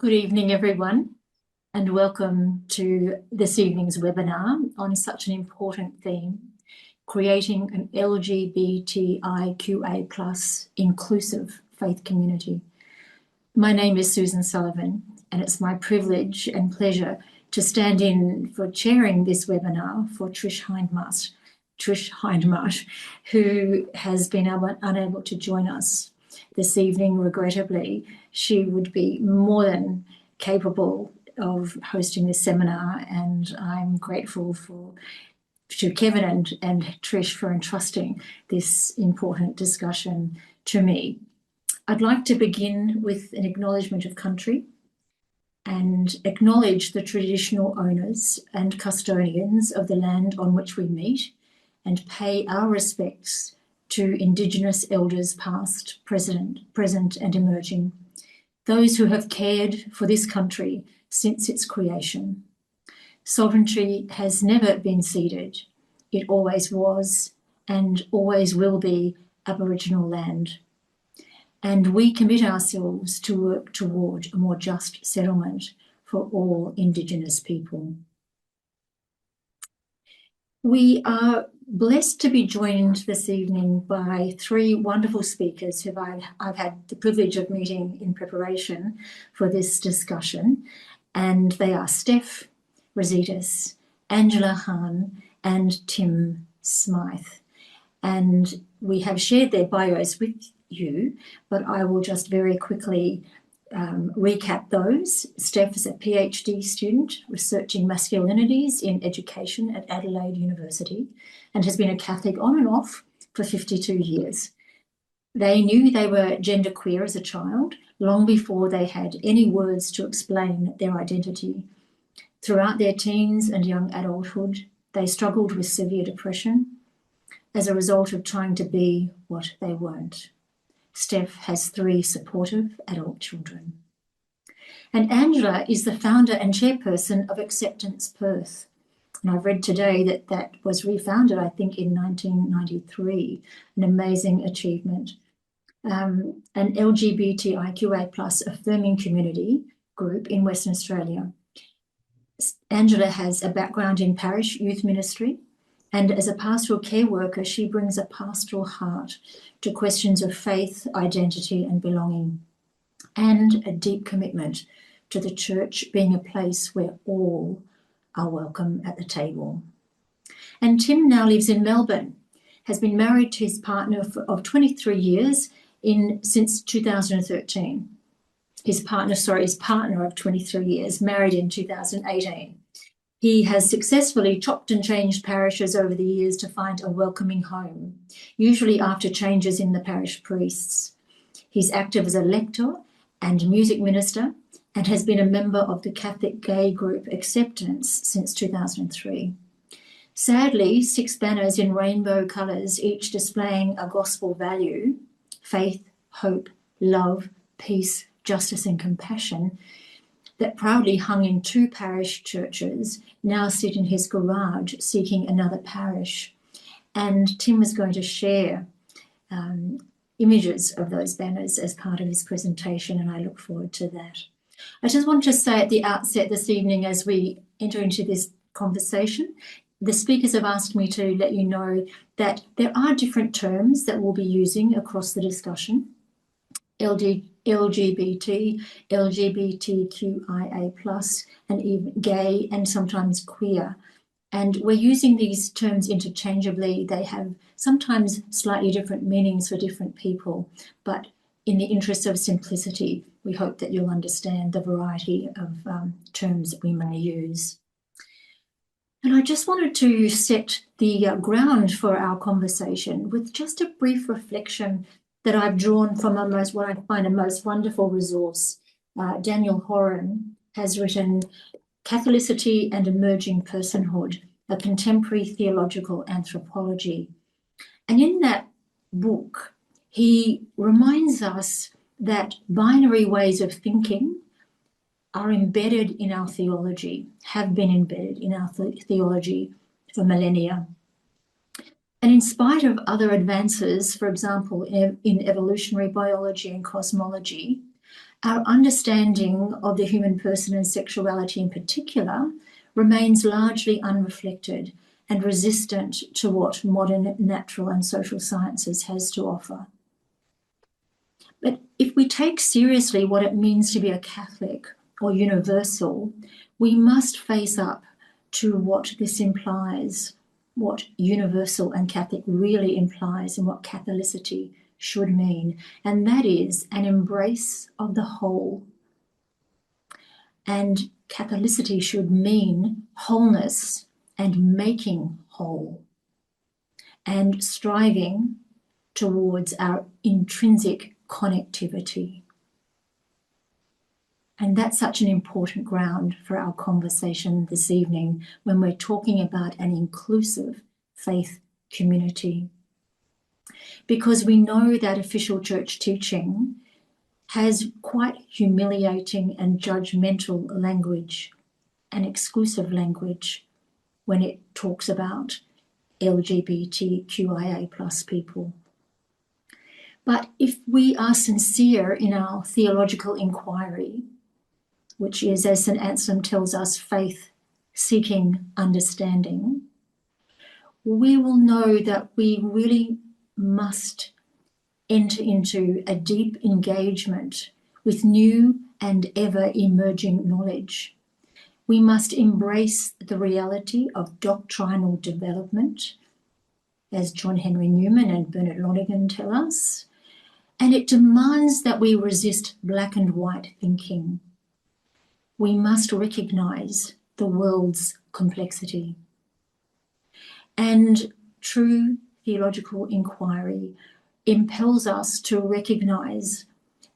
Good evening, everyone, and welcome to this evening's webinar on such an important theme, creating an LGBTIQA+ inclusive faith community. My name is Susan Sullivan, and it's my privilege and pleasure to stand in for chairing this webinar for Trish Hindmarsh, who has been unable to join us this evening, regrettably. She would be more than capable of hosting this seminar, and I'm grateful to Kevin and Trish for entrusting this important discussion to me. I'd like to begin with an acknowledgement of country and acknowledge the traditional owners and custodians of the land on which we meet and pay our respects to Indigenous elders past, present and emerging, those who have cared for this country since its creation. Sovereignty has never been ceded. It always was and always will be Aboriginal land. And we commit ourselves to work toward a more just settlement for all Indigenous people. We are blessed to be joined this evening by three wonderful speakers who I've had the privilege of meeting in preparation for this discussion, and they are Stef Rozitis, Angela Hahn, and Tim Smyth. And we have shared their bios with you, but I will just very quickly recap those. Stef is a PhD student researching masculinities in education at Adelaide University and has been a Catholic on and off for 52 years. They knew they were genderqueer as a child long before they had any words to explain their identity. Throughout their teens and young adulthood, they struggled with severe depression as a result of trying to be what they weren't. Stef has 3 supportive adult children. And Angela is the founder and chairperson of Acceptance Perth. And I've read today that that was refounded, I think, in 1993, an amazing achievement. An LGBTIQA+ affirming community group in Western Australia. Angela has a background in parish youth ministry, and as a pastoral care worker, she brings a pastoral heart to questions of faith, identity and belonging, and a deep commitment to the church being a place where all are welcome at the table. And Tim now lives in Melbourne, has been married to his partner of 23 years since 2013. His partner of 23 years, married in 2018. He has successfully chopped and changed parishes over the years to find a welcoming home, usually after changes in the parish priests. He's active as a lector and music minister and has been a member of the Catholic gay group Acceptance since 2003. Sadly, 6 banners in rainbow colours, each displaying a gospel value, faith, hope, love, peace, justice and compassion, that proudly hung in 2 parish churches, now sit in his garage seeking another parish. And Tim is going to share images of those banners as part of his presentation, and I look forward to that. I just want to say at the outset this evening, as we enter into this conversation, the speakers have asked me to let you know that there are different terms that we'll be using across the discussion. LGBT, LGBTQIA+, and even gay and sometimes queer. And we're using these terms interchangeably. They have sometimes slightly different meanings for different people, but in the interest of simplicity, we hope that you'll understand the variety of terms that we may use. And I just wanted to set the ground for our conversation with just a brief reflection that I've drawn from what I find a most wonderful resource. Daniel Horan has written Catholicity and Emerging Personhood, a Contemporary Theological Anthropology. And in that book, he reminds us that binary ways of thinking are embedded in our theology, have been embedded in our theology for millennia. And in spite of other advances, for example, in evolutionary biology and cosmology, Our understanding of the human person and sexuality in particular remains largely unreflected and resistant to what modern natural and social sciences has to offer. But if we take seriously what it means to be a Catholic or universal, we must face up to what this implies, what universal and Catholic really implies, and what Catholicity should mean, and that is an embrace of the whole. And Catholicity should mean wholeness and making whole, and striving towards our intrinsic connectivity. And that's such an important ground for our conversation this evening when we're talking about an inclusive faith community. Because we know that official church teaching has quite humiliating and judgmental language and exclusive language when it talks about LGBTIQIA plus people. But if we are sincere in our theological inquiry, which is, as St. Anselm tells us, faith seeking understanding, we will know that we really must enter into a deep engagement with new and ever emerging knowledge. We must embrace the reality of doctrinal development, as John Henry Newman and Bernard Lonergan tell us, and it demands that we resist black and white thinking. We must recognise the world's complexity. And true theological inquiry impels us to recognise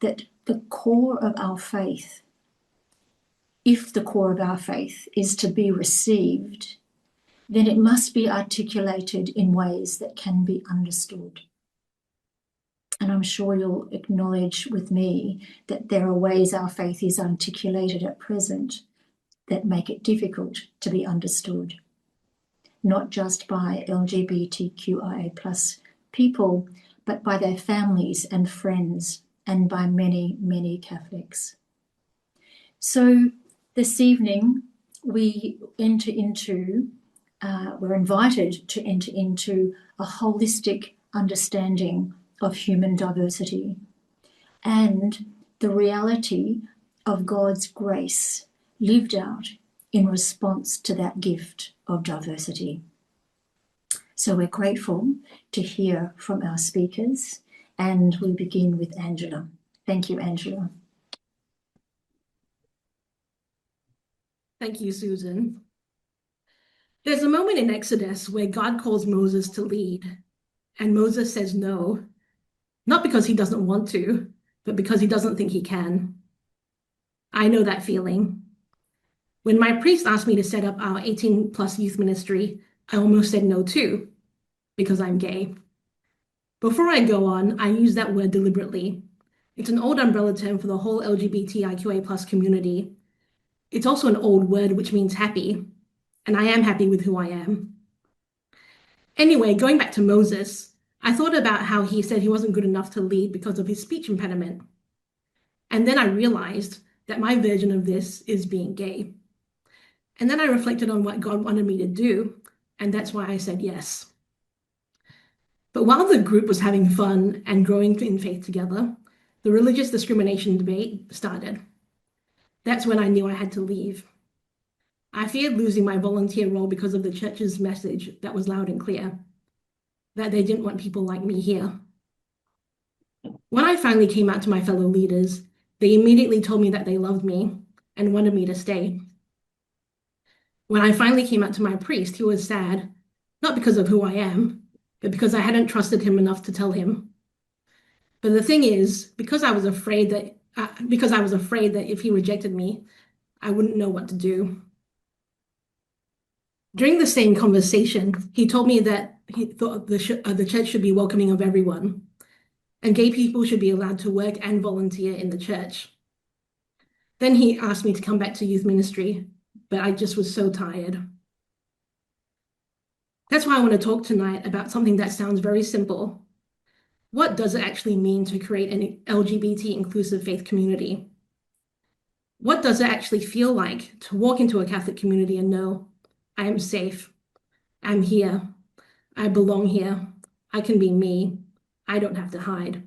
that the core of our faith, if the core of our faith is to be received, then it must be articulated in ways that can be understood. And I'm sure you'll acknowledge with me that there are ways our faith is articulated at present that make it difficult to be understood, not just by LGBTQIA plus people, but by their families and friends and by many, many Catholics. So this evening we enter into, we're invited to enter into a holistic understanding of human diversity and the reality of God's grace lived out in response to that gift of diversity. So we're grateful to hear from our speakers, and we begin with Angela. Thank you, Angela. Thank you, Susan. There's a moment in Exodus where God calls Moses to lead, and Moses says no, not because he doesn't want to, but because he doesn't think he can. I know that feeling. When my priest asked me to set up our 18+ youth ministry, I almost said no too, because I'm gay. Before I go on, I use that word deliberately. It's an old umbrella term for the whole LGBTIQA+ community. It's also an old word which means happy, and I am happy with who I am. Anyway, going back to Moses, I thought about how he said he wasn't good enough to lead because of his speech impediment. And then I realized that my version of this is being gay. And then I reflected on what God wanted me to do, and that's why I said yes. But while the group was having fun and growing in faith together, the religious discrimination debate started. That's when I knew I had to leave. I feared losing my volunteer role because of the church's message that was loud and clear, that they didn't want people like me here. When I finally came out to my fellow leaders, they immediately told me that they loved me and wanted me to stay. When I finally came out to my priest, he was sad, not because of who I am, but because I hadn't trusted him enough to tell him. But the thing is, because I was afraid that if he rejected me, I wouldn't know what to do. During the same conversation, he told me that he thought the church should be welcoming of everyone, and gay people should be allowed to work and volunteer in the church. Then he asked me to come back to youth ministry, but I just was so tired. That's why I want to talk tonight about something that sounds very simple. What does it actually mean to create an LGBT inclusive faith community? What does it actually feel like to walk into a Catholic community and know I am safe, I'm here, I belong here, I can be me, I don't have to hide?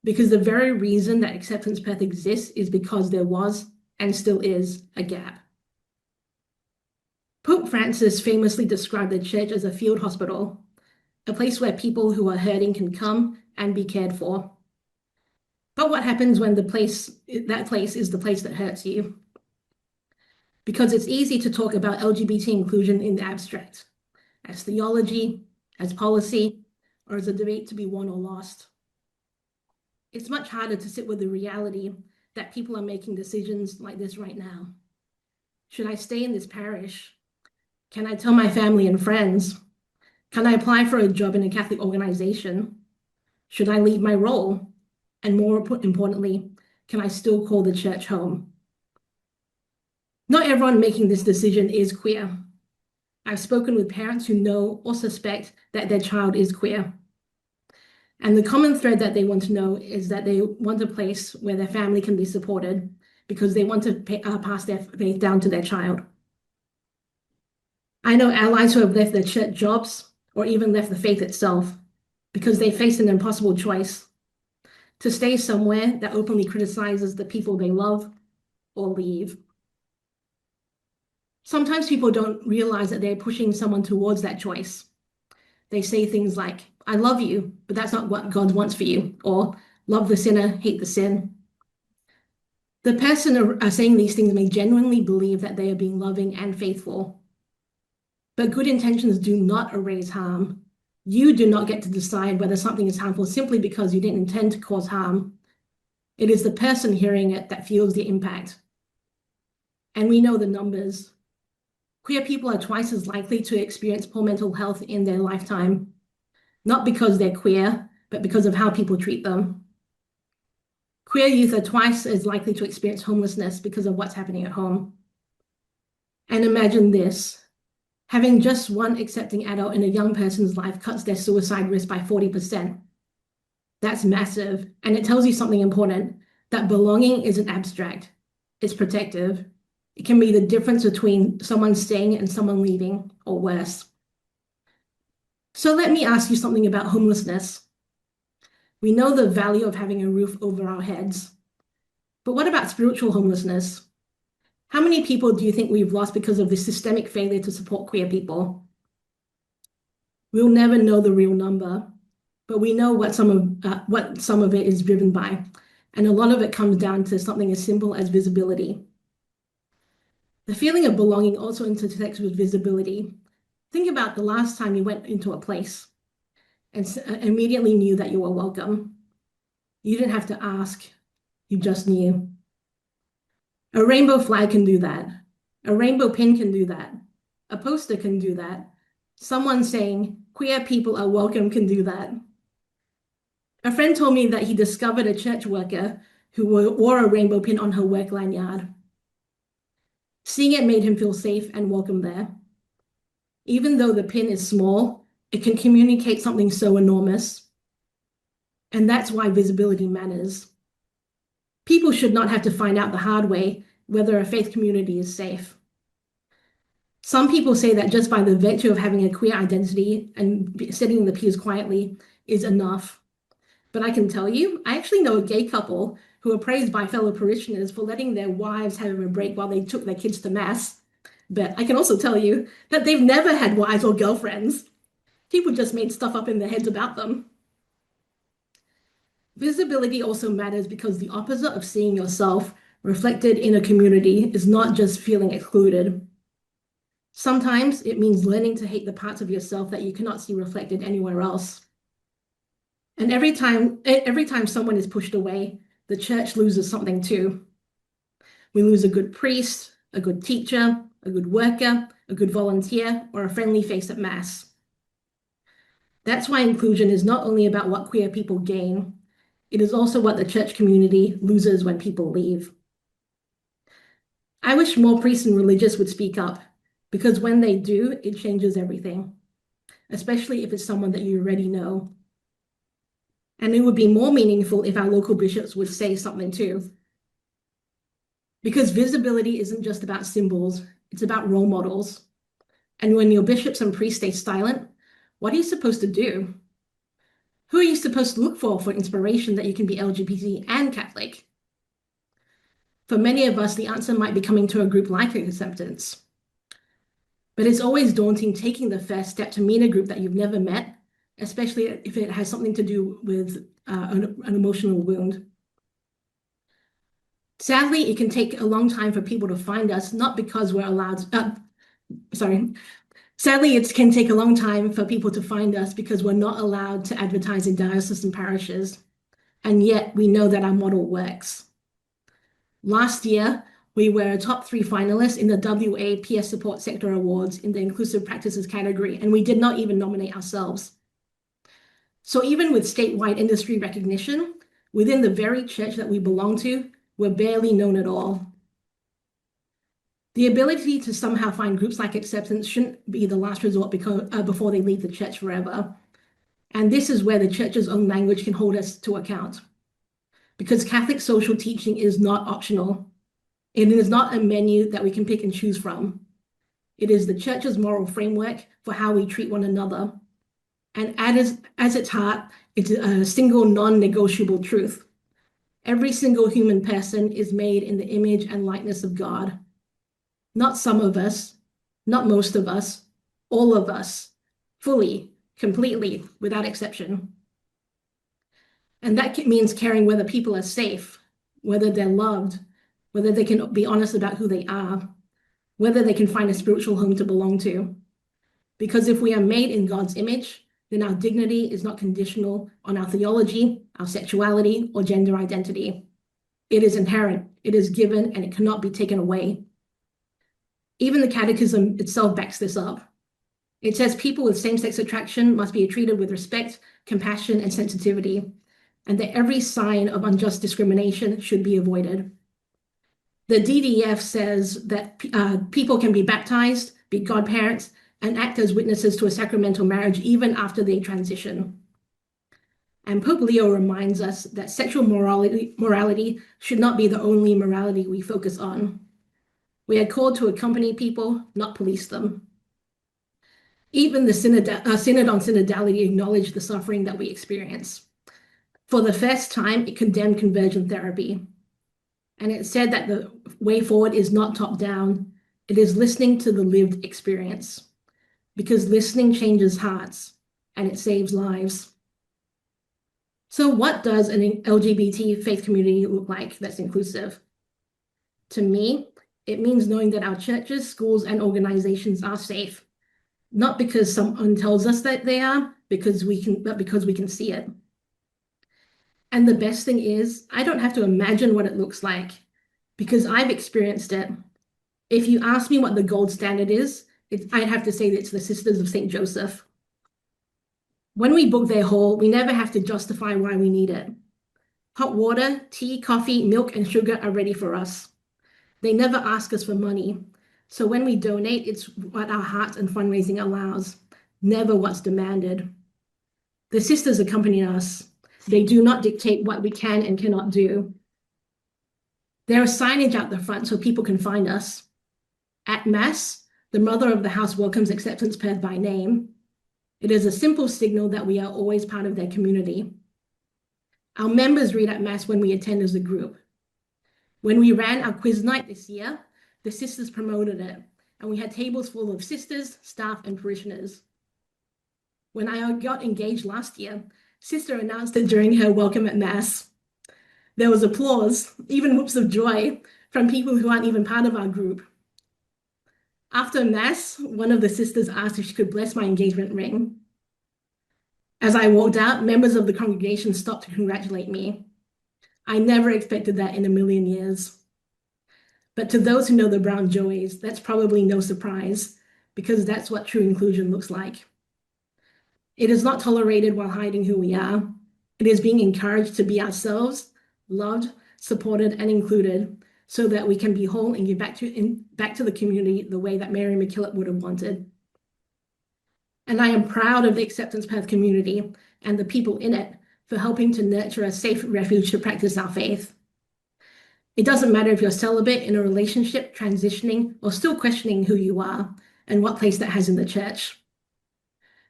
Because the very reason that Acceptance Perth exists is because there was and still is a gap. Pope Francis famously described the church as a field hospital, a place where people who are hurting can come and be cared for. But what happens when that place is the place that hurts you? Because it's easy to talk about LGBT inclusion in the abstract, as theology, as policy, or as a debate to be won or lost. It's much harder to sit with the reality that people are making decisions like this right now. Should I stay in this parish? Can I tell my family and friends? Can I apply for a job in a Catholic organization? Should I leave my role? And more importantly, can I still call the church home? Not everyone making this decision is queer. I've spoken with parents who know or suspect that their child is queer. And the common thread that they want to know is that they want a place where their family can be supported because they want to pass their faith down to their child. I know allies who have left their church jobs or even left the faith itself because they face an impossible choice: to stay somewhere that openly criticizes the people they love or leave. Sometimes people don't realize that they're pushing someone towards that choice. They say things like, I love you, but that's not what God wants for you, or love the sinner, hate the sin. The person saying these things may genuinely believe that they are being loving and faithful. But good intentions do not erase harm. You do not get to decide whether something is harmful simply because you didn't intend to cause harm. It is the person hearing it that feels the impact. And we know the numbers. Queer people are twice as likely to experience poor mental health in their lifetime, not because they're queer, but because of how people treat them. Queer youth are twice as likely to experience homelessness because of what's happening at home. And imagine this: having just one accepting adult in a young person's life cuts their suicide risk by 40%. That's massive, and it tells you something important, that belonging isn't abstract, it's protective. It can be the difference between someone staying and someone leaving, or worse. So let me ask you something about homelessness. We know the value of having a roof over our heads, but what about spiritual homelessness? How many people do you think we've lost because of the systemic failure to support queer people? We'll never know the real number, but we know what some of it is driven by, and a lot of it comes down to something as simple as visibility. The feeling of belonging also intersects with visibility. Think about the last time you went into a place and immediately knew that you were welcome. You didn't have to ask, you just knew. A rainbow flag can do that. A rainbow pin can do that. A poster can do that. Someone saying, queer people are welcome can do that. A friend told me that he discovered a church worker who wore a rainbow pin on her work lanyard. Seeing it made him feel safe and welcome there. Even though the pin is small, it can communicate something so enormous. And that's why visibility matters. People should not have to find out the hard way whether a faith community is safe. Some people say that just by the virtue of having a queer identity and sitting in the pews quietly is enough. But I can tell you, I actually know a gay couple who are praised by fellow parishioners for letting their wives have a break while they took their kids to mass. But I can also tell you that they've never had wives or girlfriends. People just made stuff up in their heads about them. Visibility also matters because the opposite of seeing yourself reflected in a community is not just feeling excluded. Sometimes it means learning to hate the parts of yourself that you cannot see reflected anywhere else. And every time someone is pushed away, the church loses something too. We lose a good priest, a good teacher, a good worker, a good volunteer, or a friendly face at Mass. That's why inclusion is not only about what queer people gain, it is also what the church community loses when people leave. I wish more priests and religious would speak up, because when they do, it changes everything, especially if it's someone that you already know. And it would be more meaningful if our local bishops would say something too. Because visibility isn't just about symbols, it's about role models. And when your bishops and priests stay silent, what are you supposed to do? Who are you supposed to look for inspiration that you can be LGBT and Catholic? For many of us, the answer might be coming to a group like Acceptance. But it's always daunting taking the first step to meet a group that you've never met, especially if it has something to do with an emotional wound. Sadly, it can take a long time for people to find us, not because we're allowed, Sadly, it can take a long time for people to find us because we're not allowed to advertise in dioceses and parishes. And yet we know that our model works. Last year, we were a top 3 finalists in the WA Peer Support Sector Awards in the Inclusive Practices category, and we did not even nominate ourselves. So even with statewide industry recognition, within the very church that we belong to, we're barely known at all. The ability to somehow find groups like Acceptance shouldn't be the last resort before they leave the church forever. And this is where the church's own language can hold us to account. Because Catholic social teaching is not optional. It is not a menu that we can pick and choose from. It is the church's moral framework for how we treat one another. And as its heart, it's a single non-negotiable truth. Every single human person is made in the image and likeness of God. Not some of us, not most of us, all of us, fully, completely, without exception. And that means caring whether people are safe, whether they're loved, whether they can be honest about who they are, whether they can find a spiritual home to belong to. Because if we are made in God's image, then our dignity is not conditional on our theology, our sexuality, or gender identity. It is inherent, it is given, and it cannot be taken away. Even the Catechism itself backs this up. It says people with same-sex attraction must be treated with respect, compassion, and sensitivity, and that every sign of unjust discrimination should be avoided. The DDF says that people can be baptized, be godparents, and act as witnesses to a sacramental marriage even after they transition. And Pope Leo reminds us that sexual morality should not be the only morality we focus on. We are called to accompany people, not police them. Even the Synod on Synodality acknowledged the suffering that we experience. For the first time, it condemned conversion therapy. And it said that the way forward is not top-down, it is listening to the lived experience. Because listening changes hearts, and it saves lives. So what does an LGBT faith community look like that's inclusive? To me, it means knowing that our churches, schools, and organizations are safe, not because someone tells us that they are, but because we can see it. And the best thing is, I don't have to imagine what it looks like, because I've experienced it. If you ask me what the gold standard is, I'd have to say that it's the Sisters of St. Joseph. When we book their hall, we never have to justify why we need it. Hot water, tea, coffee, milk, and sugar are ready for us. They never ask us for money. So when we donate, it's what our heart and fundraising allows, never what's demanded. The sisters accompany us. They do not dictate what we can and cannot do. There is signage out the front so people can find us. At Mass, the mother of the house welcomes Acceptance Perth by name. It is a simple signal that we are always part of their community. Our members read at Mass when we attend as a group. When we ran our quiz night this year, the sisters promoted it, and we had tables full of sisters, staff, and parishioners. When I got engaged last year, Sister announced it during her welcome at Mass. There was applause, even whoops of joy, from people who aren't even part of our group. After Mass, one of the sisters asked if she could bless my engagement ring. As I walked out, members of the congregation stopped to congratulate me. I never expected that in a million years. But to those who know the Brown Joeys, that's probably no surprise, because that's what true inclusion looks like. It is not tolerated while hiding who we are. It is being encouraged to be ourselves, loved, supported, and included, so that we can be whole and give back to the community the way that Mary MacKillop would have wanted. And I am proud of the Acceptance Perth community and the people in it for helping to nurture a safe refuge to practice our faith. It doesn't matter if you're celibate, in a relationship, transitioning, or still questioning who you are and what place that has in the church.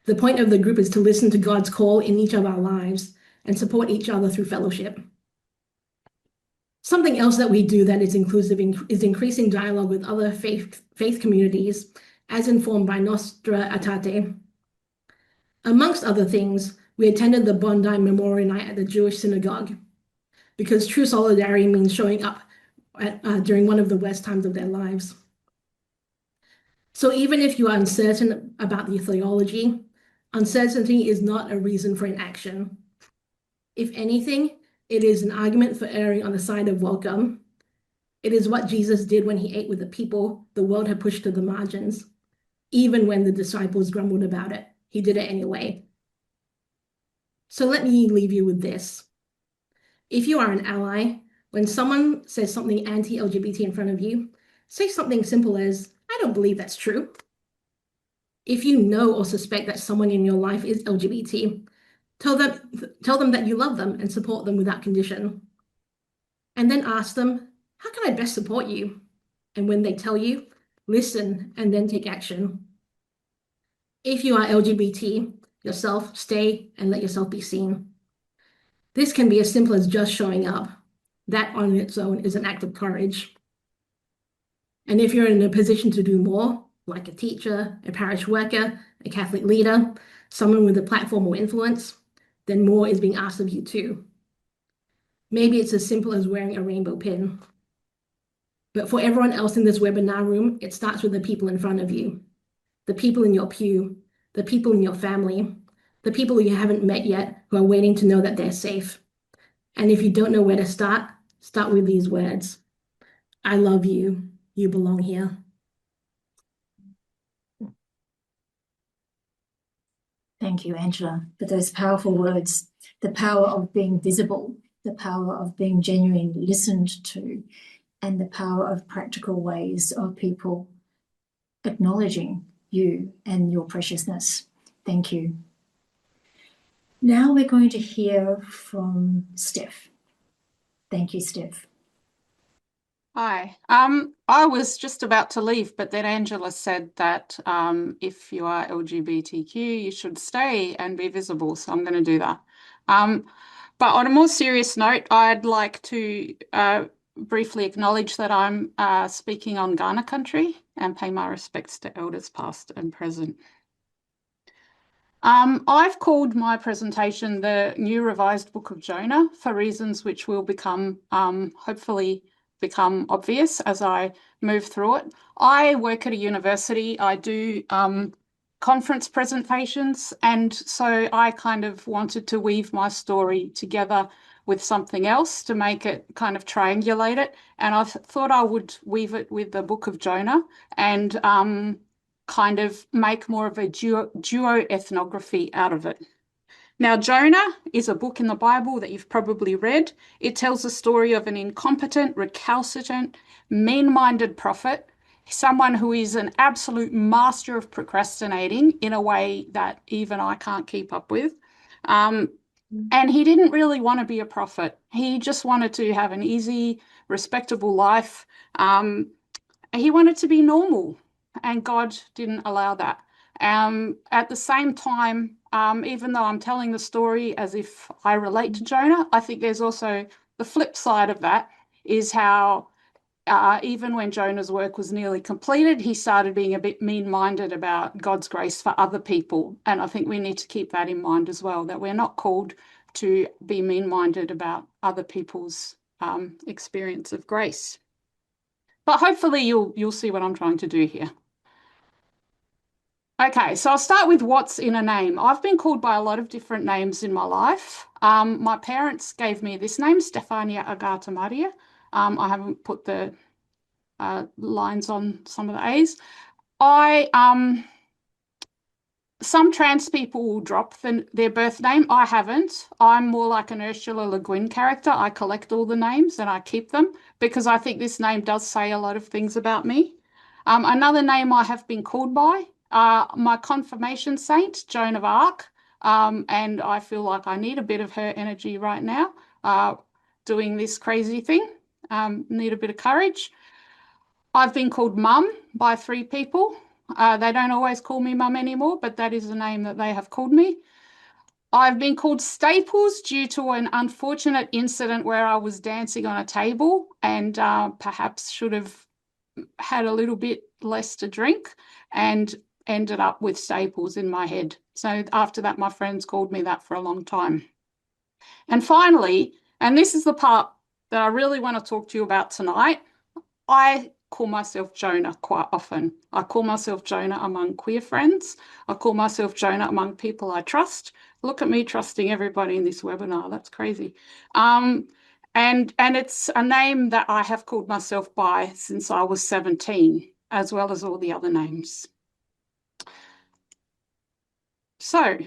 The point of the group is to listen to God's call in each of our lives and support each other through fellowship. Something else that we do that is inclusive is increasing dialogue with other faith communities, as informed by Nostra Aetate. Amongst other things, we attended the Bondi Memorial Night at the Jewish Synagogue, because true solidarity means showing up during one of the worst times of their lives. So even if you are uncertain about the theology, uncertainty is not a reason for inaction. If anything, it is an argument for erring on the side of welcome. It is what Jesus did when he ate with the people the world had pushed to the margins. Even when the disciples grumbled about it, he did it anyway. So let me leave you with this. If you are an ally, when someone says something anti-LGBT in front of you, say something simple as, "I don't believe that's true." If you know or suspect that someone in your life is LGBT, tell them that you love them and support them without condition. And then ask them, "How can I best support you?" And when they tell you, listen and then take action. If you are LGBT yourself, stay and let yourself be seen. This can be as simple as just showing up. That on its own is an act of courage. And if you're in a position to do more, like a teacher, a parish worker, a Catholic leader, someone with a platform or influence, then more is being asked of you too. Maybe it's as simple as wearing a rainbow pin. But for everyone else in this webinar room, it starts with the people in front of you, the people in your pew, the people in your family, the people you haven't met yet who are waiting to know that they're safe. And if you don't know where to start with these words. I love you. You belong here. Thank you, Angela, for those powerful words. The power of being visible, the power of being genuinely listened to, and the power of practical ways of people acknowledging you and your preciousness. Thank you. Now we're going to hear from Stef. Thank you, Stef. Hi. I was just about to leave, but then Angela said that if you are LGBTQ, you should stay and be visible. So I'm going to do that. But on a more serious note, I'd like to briefly acknowledge that I'm speaking on Kaurna country and pay my respects to elders past and present. I've called my presentation the New Revised Book of Jonah for reasons which will become, hopefully become obvious as I move through it. I work at a university. I do conference presentations, and so I kind of wanted to weave my story together with something else to make it kind of triangulate it. And I thought I would weave it with the Book of Jonah and kind of make more of a duo ethnography out of it. Now, Jonah is a book in the Bible that you've probably read. It tells the story of an incompetent, recalcitrant, mean-minded prophet, someone who is an absolute master of procrastinating in a way that even I can't keep up with. And he didn't really want to be a prophet. He just wanted to have an easy, respectable life. He wanted to be normal, and God didn't allow that. At the same time, even though I'm telling the story as if I relate to Jonah, I think there's also the flip side of that is how even when Jonah's work was nearly completed, he started being a bit mean-minded about God's grace for other people. And I think we need to keep that in mind as well, that we're not called to be mean-minded about other people's experience of grace. But hopefully you'll see what I'm trying to do here. Okay, so I'll start with what's in a name. I've been called by a lot of different names in my life. My parents gave me this name, Stefania Agata Maria. I haven't put the lines on some of the A's. Some trans people will drop their birth name. I haven't. I'm more like an Ursula Le Guin character. I collect all the names and I keep them because I think this name does say a lot of things about me. Another name I have been called by, my confirmation saint, Joan of Arc, and I feel like I need a bit of her energy right now doing this crazy thing. need a bit of courage. I've been called mum by 3 people. They don't always call me mum anymore, but that is the name that they have called me. I've been called Staples due to an unfortunate incident where I was dancing on a table and perhaps should have had a little bit less to drink and ended up with staples in my head. So after that, my friends called me that for a long time. And finally, and this is the part that I really want to talk to you about tonight, I call myself Jonah quite often. I call myself Jonah among queer friends. I call myself Jonah among people I trust. Look at me trusting everybody in this webinar. That's crazy. And it's a name that I have called myself by since I was 17, as well as all the other names. So,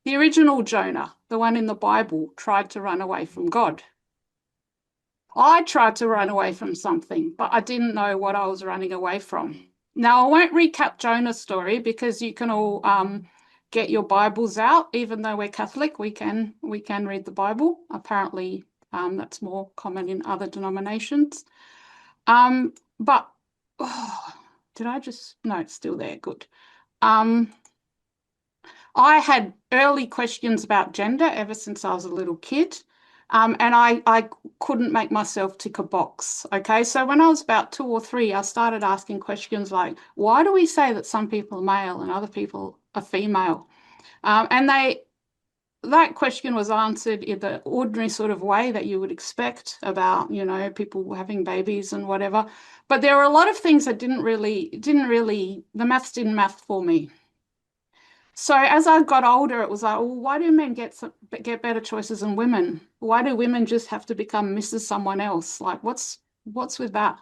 the original Jonah, the one in the Bible, tried to run away from God. I tried to run away from something, but I didn't know what I was running away from. Now, I won't recap Jonah's story because you can all get your Bibles out. Even though we're Catholic, we can read the Bible. Apparently, that's more common in other denominations. But did I just? No, it's still there. Good. I had early questions about gender ever since I was a little kid. And I couldn't make myself tick a box. Okay, so when I was about 2 or 3, I started asking questions like, why do we say that some people are male and other people are female? And that question was answered in the ordinary sort of way that you would expect about, you know, people having babies and whatever. But there were a lot of things that didn't really, the maths didn't math for me. So as I got older, it was like, well, why do men get better choices than women? Why do women just have to become Mrs. someone else? Like, what's with that?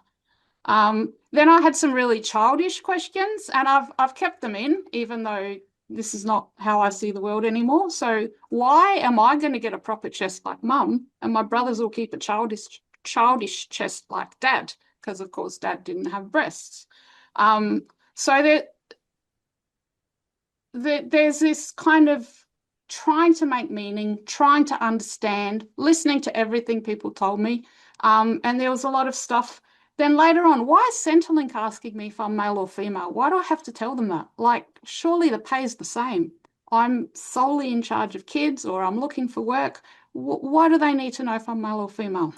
Then I had some really childish questions, and I've kept them in, even though this is not how I see the world anymore. So why am I going to get a proper chest like mum, and my brothers will keep a childish chest like dad? Because of course dad didn't have breasts. So there's this kind of trying to make meaning, trying to understand, listening to everything people told me. And there was a lot of stuff. Then later on, why is Centrelink asking me if I'm male or female? Why do I have to tell them that? Like, surely the pay is the same. I'm solely in charge of kids, or I'm looking for work. Why do they need to know if I'm male or female?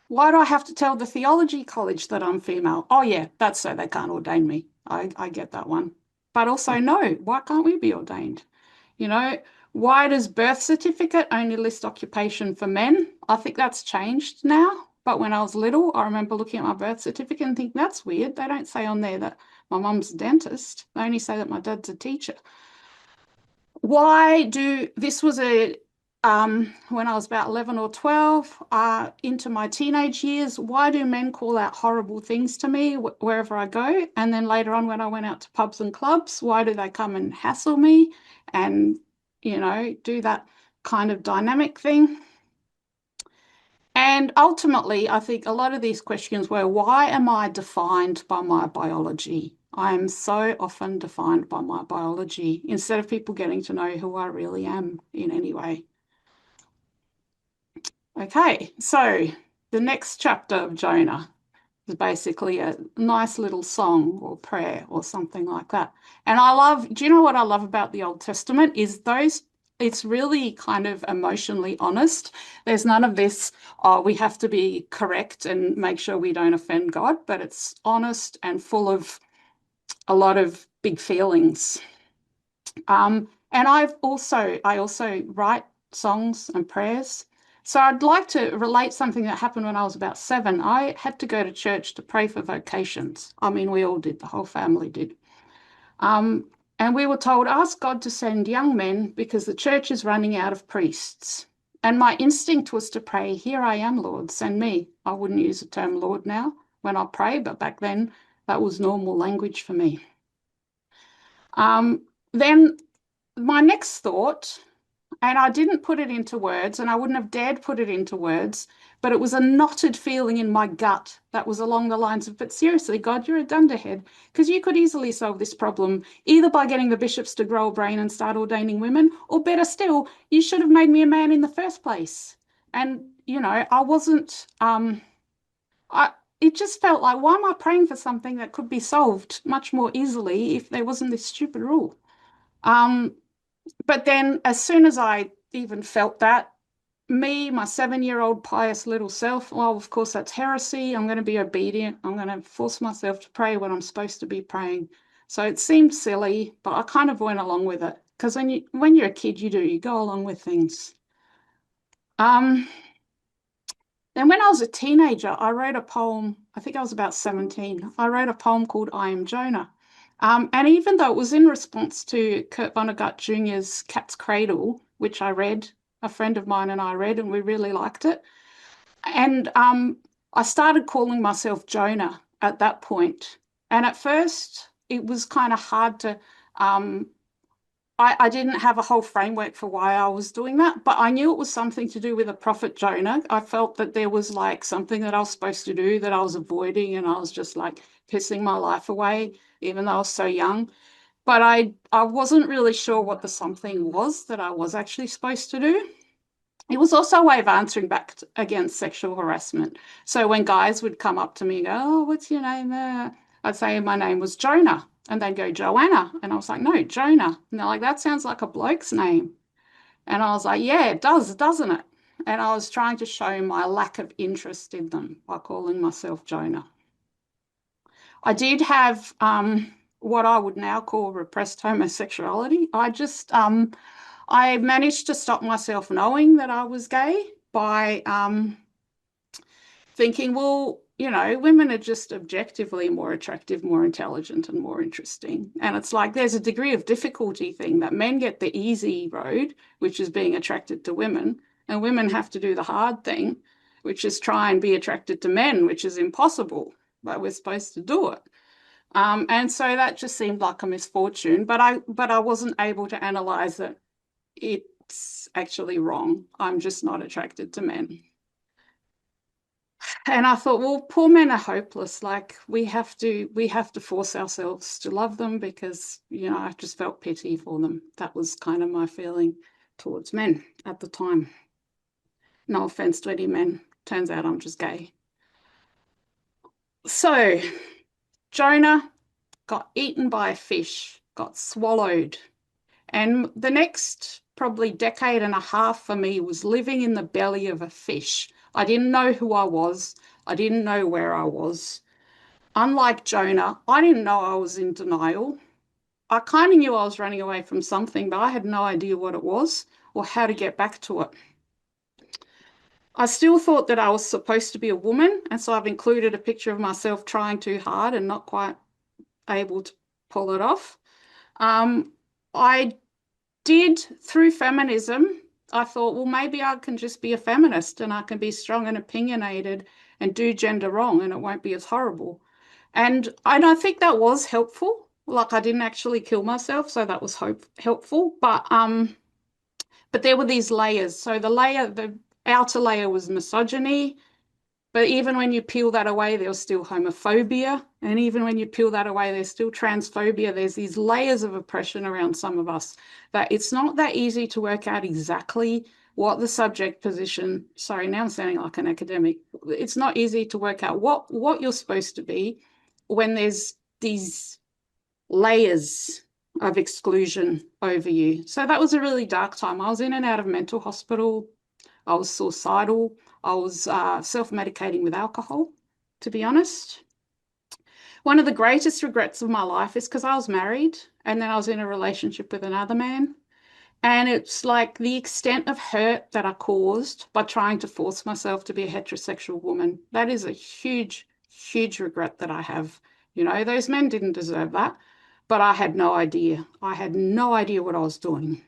Why do I have to tell the theology college that I'm female? Oh yeah, that's so they can't ordain me. I get that one. But also, no, why can't we be ordained? You know, why does birth certificate only list occupation for men? I think that's changed now. But when I was little, I remember looking at my birth certificate and thinking, that's weird. They don't say on there that my mum's a dentist. They only say that my dad's a teacher. This was when I was about 11 or 12, into my teenage years, why do men call out horrible things to me wherever I go? And then later on, when I went out to pubs and clubs, why do they come and hassle me and, you know, do that kind of dynamic thing? And ultimately, I think a lot of these questions were, why am I defined by my biology? I am so often defined by my biology instead of people getting to know who I really am in any way. Okay, so the next chapter of Jonah is basically a nice little song or prayer or something like that. And do you know what I love about the Old Testament is it's really kind of emotionally honest. There's none of this, we have to be correct and make sure we don't offend God, but it's honest and full of a lot of big feelings. And I also write songs and prayers. So I'd like to relate something that happened when I was about 7. I had to go to church to pray for vocations. I mean, we all did, the whole family did. And we were told, ask God to send young men because the church is running out of priests. And my instinct was to pray, here I am, Lord, send me. I wouldn't use the term Lord now when I pray, but back then that was normal language for me. Then my next thought, and I didn't put it into words, and I wouldn't have dared put it into words, but it was a knotted feeling in my gut that was along the lines of, but seriously, God, you're a dunderhead, because you could easily solve this problem either by getting the bishops to grow a brain and start ordaining women, or better still, you should have made me a man in the first place. And, I wasn't, it just felt like, why am I praying for something that could be solved much more easily if there wasn't this stupid rule? But then as soon as I even felt that, me, my 7-year-old pious little self, well, of course, that's heresy. I'm going to be obedient. I'm going to force myself to pray when I'm supposed to be praying. So it seemed silly, but I kind of went along with it. Because when you're a kid, you go along with things. Then when I was a teenager, I wrote a poem. I think I was about 17. I wrote a poem called I Am Jonah. And even though it was in response to Kurt Vonnegut Jr.'s Cat's Cradle, which I read, a friend of mine and I read, and we really liked it. And I started calling myself Jonah at that point. And at first, it was kind of hard to, I didn't have a whole framework for why I was doing that, but I knew it was something to do with the prophet Jonah. I felt that there was like something that I was supposed to do that I was avoiding, and I was just like pissing my life away, even though I was so young. But I wasn't really sure what the something was that I was actually supposed to do. It was also a way of answering back against sexual harassment. So when guys would come up to me and go, oh, what's your name there? I'd say my name was Jonah. And they'd go, Joanna. And I was like, no, Jonah. And they're like, that sounds like a bloke's name. And I was like, yeah, it does, doesn't it? And I was trying to show my lack of interest in them by calling myself Jonah. I did have what I would now call repressed homosexuality. I managed to stop myself knowing that I was gay by thinking, well, women are just objectively more attractive, more intelligent, and more interesting. And it's like there's a degree of difficulty thing that men get the easy road, which is being attracted to women, and women have to do the hard thing, which is try and be attracted to men, which is impossible, but we're supposed to do it. And so that just seemed like a misfortune, but I wasn't able to analyze that it's actually wrong. I'm just not attracted to men. And I thought, well, poor men are hopeless. Like we have to force ourselves to love them because, I just felt pity for them. That was kind of my feeling towards men at the time. No offense to any men. Turns out I'm just gay. So Jonah got eaten by a fish, got swallowed. And the next probably decade and a half for me was living in the belly of a fish. I didn't know who I was. I didn't know where I was. Unlike Jonah, I didn't know I was in denial. I kind of knew I was running away from something, but I had no idea what it was or how to get back to it. I still thought that I was supposed to be a woman, and so I've included a picture of myself trying too hard and not quite able to pull it off. I did, through feminism, I thought, well, maybe I can just be a feminist and I can be strong and opinionated and do gender wrong and it won't be as horrible. And I think that was helpful. Like I didn't actually kill myself, so that was helpful. But there were these layers. So the outer layer was misogyny. But even when you peel that away, there was still homophobia. And even when you peel that away, there's still transphobia. There's these layers of oppression around some of us that it's not that easy to work out exactly what the subject position, sorry, now I'm sounding like an academic. It's not easy to work out what you're supposed to be when there's these layers of exclusion over you. So that was a really dark time. I was in and out of mental hospital. I was suicidal. I was self-medicating with alcohol, to be honest. One of the greatest regrets of my life is because I was married and then I was in a relationship with another man. And it's like the extent of hurt that I caused by trying to force myself to be a heterosexual woman. That is a huge, huge regret that I have. Those men didn't deserve that, but I had no idea. I had no idea what I was doing.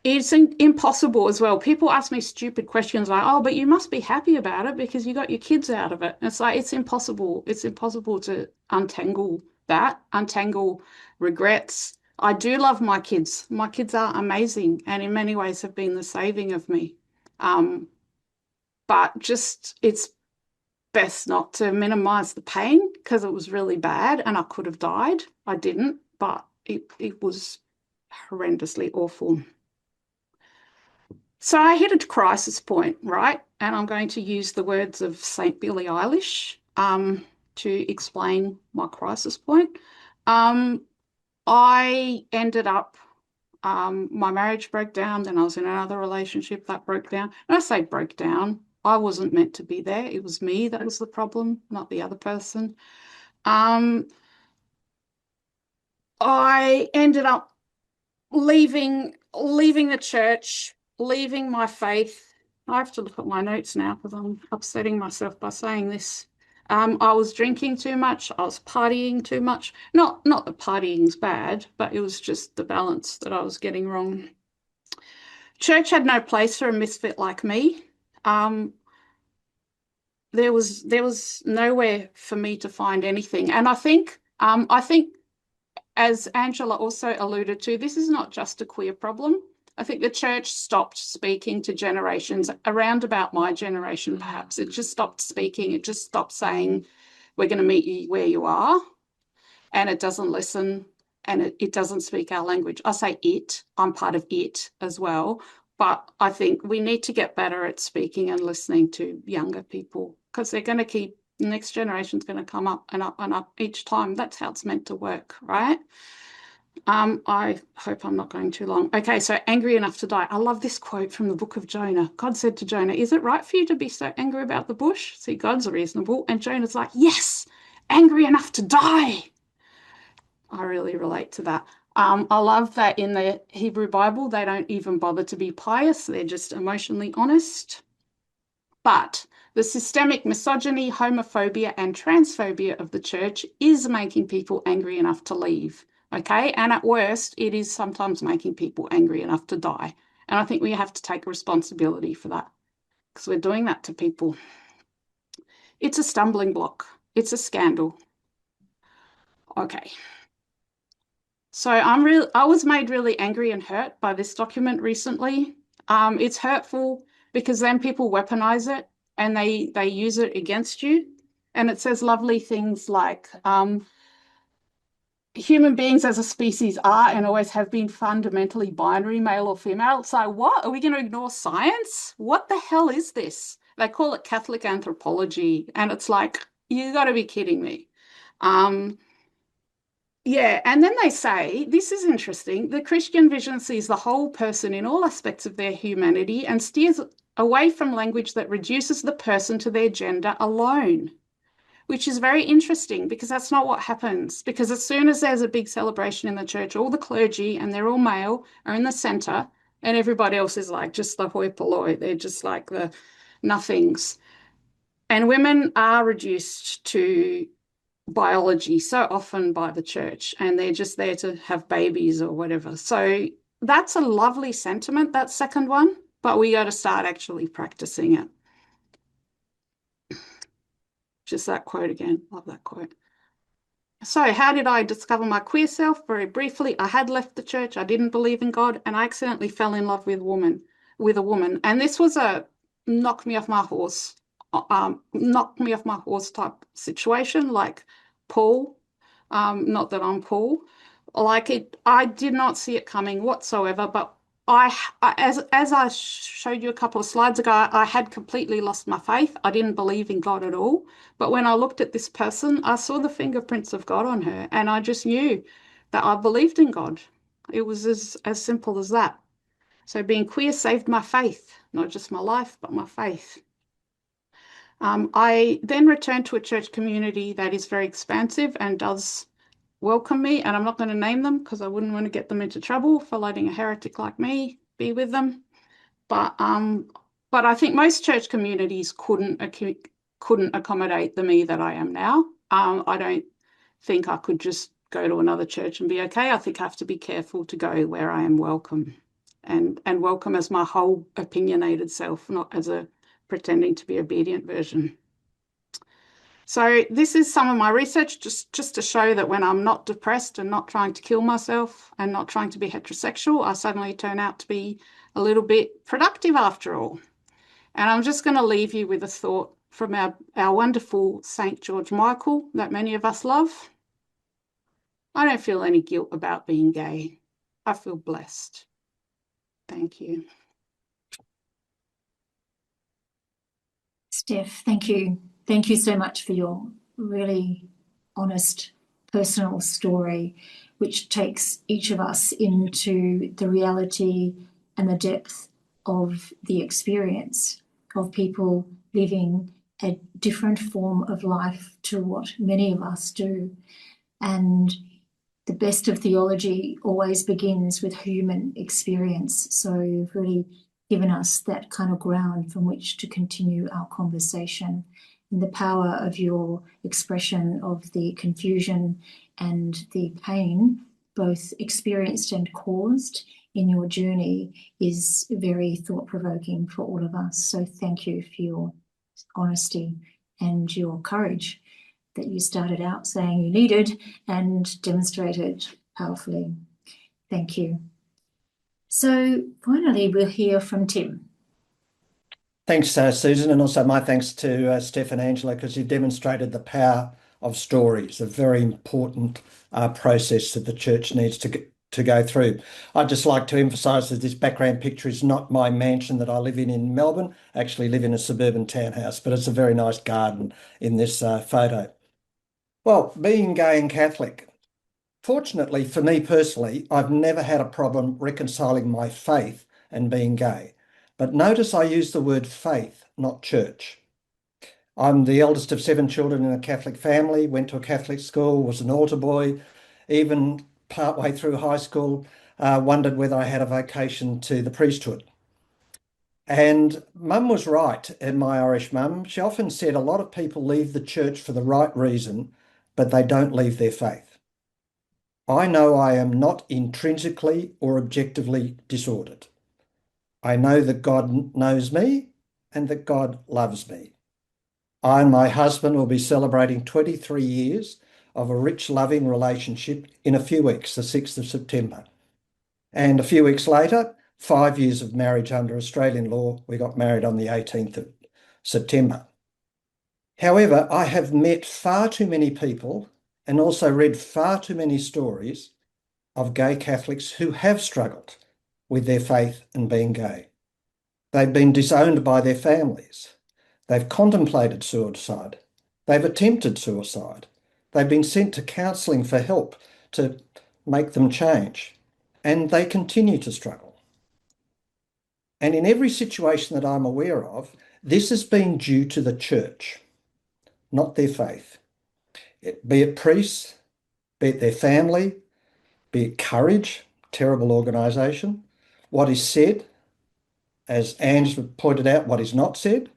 It's impossible as well. People ask me stupid questions like, oh, but you must be happy about it because you got your kids out of it. And it's like, it's impossible. It's impossible to untangle regrets. I do love my kids. My kids are amazing and in many ways have been the saving of me. But just it's best not to minimize the pain because it was really bad and I could have died. I didn't, but it was horrendously awful. So I hit a crisis point, right? And I'm going to use the words of St. Billie Eilish to explain my crisis point. I ended up, my marriage broke down, then I was in another relationship that broke down. And I say broke down, I wasn't meant to be there. It was me that was the problem, not the other person. I ended up leaving the church, leaving my faith. I have to look at my notes now because I'm upsetting myself by saying this. I was drinking too much. I was partying too much. Not that partying's bad, but it was just the balance that I was getting wrong. Church had no place for a misfit like me. There was nowhere for me to find anything. And I think as Angela also alluded to, this is not just a queer problem. I think the church stopped speaking to generations around about my generation, perhaps. It just stopped speaking. It just stopped saying, we're going to meet you where you are. And it doesn't listen and it doesn't speak our language. I say it, I'm part of it as well. But I think we need to get better at speaking and listening to younger people because they're going to keep, the next generation's going to come up and up and up each time. That's how it's meant to work, right? I hope I'm not going too long. Okay, so angry enough to die. I love this quote from the book of Jonah. God said to Jonah, is it right for you to be so angry about the bush? See, God's reasonable. And Jonah's like, yes, angry enough to die. I really relate to that. I love that in the Hebrew Bible, they don't even bother to be pious. They're just emotionally honest. But the systemic misogyny, homophobia, and transphobia of the church is making people angry enough to leave. Okay, and at worst, it is sometimes making people angry enough to die. And I think we have to take responsibility for that because we're doing that to people. It's a stumbling block. It's a scandal. Okay. So I was made really angry and hurt by this document recently. It's hurtful because then people weaponize it and they use it against you. And it says lovely things like, human beings as a species are and always have been fundamentally binary, male or female. So what? Are we going to ignore science? What the hell is this? They call it Catholic anthropology. And it's like, you got to be kidding me. Yeah, and then they say, this is interesting, the Christian vision sees the whole person in all aspects of their humanity and steers away from language that reduces the person to their gender alone, which is very interesting because that's not what happens. Because as soon as there's a big celebration in the church, all the clergy, and they're all male, are in the centre, and everybody else is like just the hoi polloi. They're just like the nothings. And women are reduced to biology so often by the church, and they're just there to have babies or whatever. So that's a lovely sentiment, that second one, but we got to start actually practicing it. Just that quote again. Love that quote. So how did I discover my queer self? Very briefly, I had left the church. I didn't believe in God, and I accidentally fell in love with a woman. And this was a knock me off my horse type situation, like Paul. Not that I'm Paul. Like it, I did not see it coming whatsoever. But as I showed you a couple of slides ago, I had completely lost my faith. I didn't believe in God at all. But when I looked at this person, I saw the fingerprints of God on her, and I just knew that I believed in God. It was as simple as that. So being queer saved my faith, not just my life, but my faith. I then returned to a church community that is very expansive and does welcome me, and I'm not going to name them because I wouldn't want to get them into trouble for letting a heretic like me be with them. But I think most church communities couldn't accommodate the me that I am now. I don't think I could just go to another church and be okay. I think I have to be careful to go where I am welcome, and welcome as my whole opinionated self, not as a pretending to be obedient version. So this is some of my research just to show that when I'm not depressed and not trying to kill myself and not trying to be heterosexual, I suddenly turn out to be a little bit productive after all. And I'm just going to leave you with a thought from our wonderful St. George Michael that many of us love. I don't feel any guilt about being gay. I feel blessed. Thank you. Stef, thank you. Thank you so much for your really honest personal story, which takes each of us into the reality and the depth of the experience of people living a different form of life to what many of us do. And the best of theology always begins with human experience. So you've really given us that kind of ground from which to continue our conversation. And the power of your expression of the confusion and the pain, both experienced and caused in your journey, is very thought-provoking for all of us. So thank you for your honesty and your courage that you started out saying you needed and demonstrated powerfully. Thank you. So finally, we'll hear from Tim. Thanks, Susan, and also my thanks to Stef and Angela, because you demonstrated the power of stories, a very important process that the church needs to go through. I'd just like to emphasise that this background picture is not my mansion that I live in Melbourne. I actually live in a suburban townhouse, but it's a very nice garden in this photo. Well, being gay and Catholic, fortunately for me personally, I've never had a problem reconciling my faith and being gay. But notice I use the word faith, not church. I'm the eldest of 7 children in a Catholic family, went to a Catholic school, was an altar boy, even partway through high school, wondered whether I had a vocation to the priesthood. And Mum was right, and my Irish mum. She often said a lot of people leave the church for the right reason, but they don't leave their faith. I know I am not intrinsically or objectively disordered. I know that God knows me and that God loves me. I and my husband will be celebrating 23 years of a rich, loving relationship in a few weeks, the 6th of September. And a few weeks later, 5 years of marriage under Australian law. We got married on the 18th of September. However, I have met far too many people and also read far too many stories of gay Catholics who have struggled with their faith and being gay. They've been disowned by their families. They've contemplated suicide. They've attempted suicide. They've been sent to counselling for help to make them change. And they continue to struggle. And in every situation that I'm aware of, this has been due to the church, not their faith. Be it priests, be it their family, be it courage, terrible organisation, what is said, as Ange pointed out, what is not said,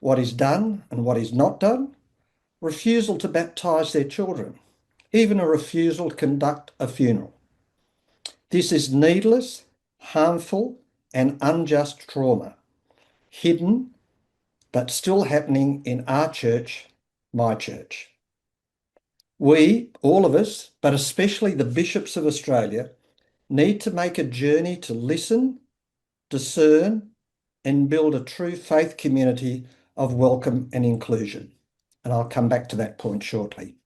what is done and what is not done, refusal to baptise their children, even a refusal to conduct a funeral. This is needless, harmful and unjust trauma, hidden but still happening in our church, my church. We, all of us, but especially the bishops of Australia, need to make a journey to listen, discern and build a true faith community of welcome and inclusion. And I'll come back to that point shortly.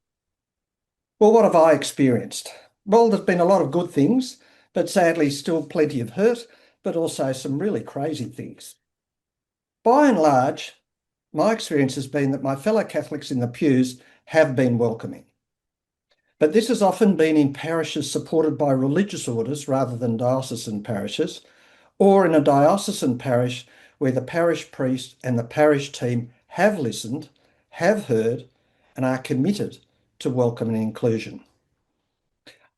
Well, what have I experienced? Well, there's been a lot of good things, but sadly still plenty of hurt, but also some really crazy things. By and large, my experience has been that my fellow Catholics in the pews have been welcoming. But this has often been in parishes supported by religious orders rather than diocesan parishes, or in a diocesan parish where the parish priest and the parish team have listened, have heard, and are committed to welcome and inclusion.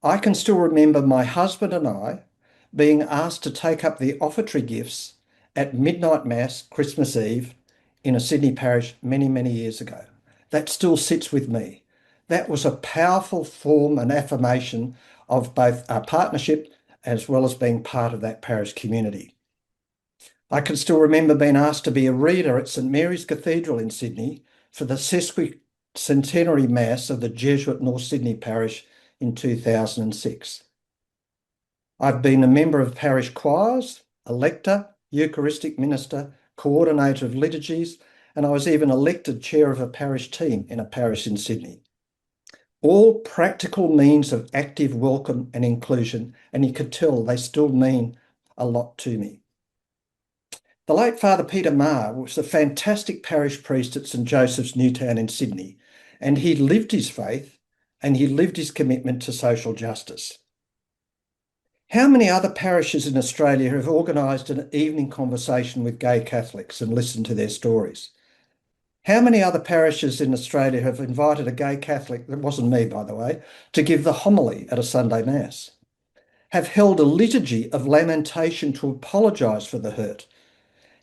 I can still remember my husband and I being asked to take up the offertory gifts at midnight mass Christmas Eve in a Sydney parish many, many years ago. That still sits with me. That was a powerful form and affirmation of both our partnership as well as being part of that parish community. I can still remember being asked to be a reader at St Mary's Cathedral in Sydney for the sesquicentenary Mass of the Jesuit North Sydney Parish in 2006. I've been a member of parish choirs, a lector, Eucharistic minister, coordinator of liturgies, and I was even elected chair of a parish team in a parish in Sydney. All practical means of active welcome and inclusion, and you could tell they still mean a lot to me. The late Father Peter Marr was a fantastic parish priest at St Joseph's Newtown in Sydney, and he lived his faith and he lived his commitment to social justice. How many other parishes in Australia have organised an evening conversation with gay Catholics and listened to their stories? How many other parishes in Australia have invited a gay Catholic, that wasn't me by the way, to give the homily at a Sunday Mass? Have held a liturgy of lamentation to apologise for the hurt?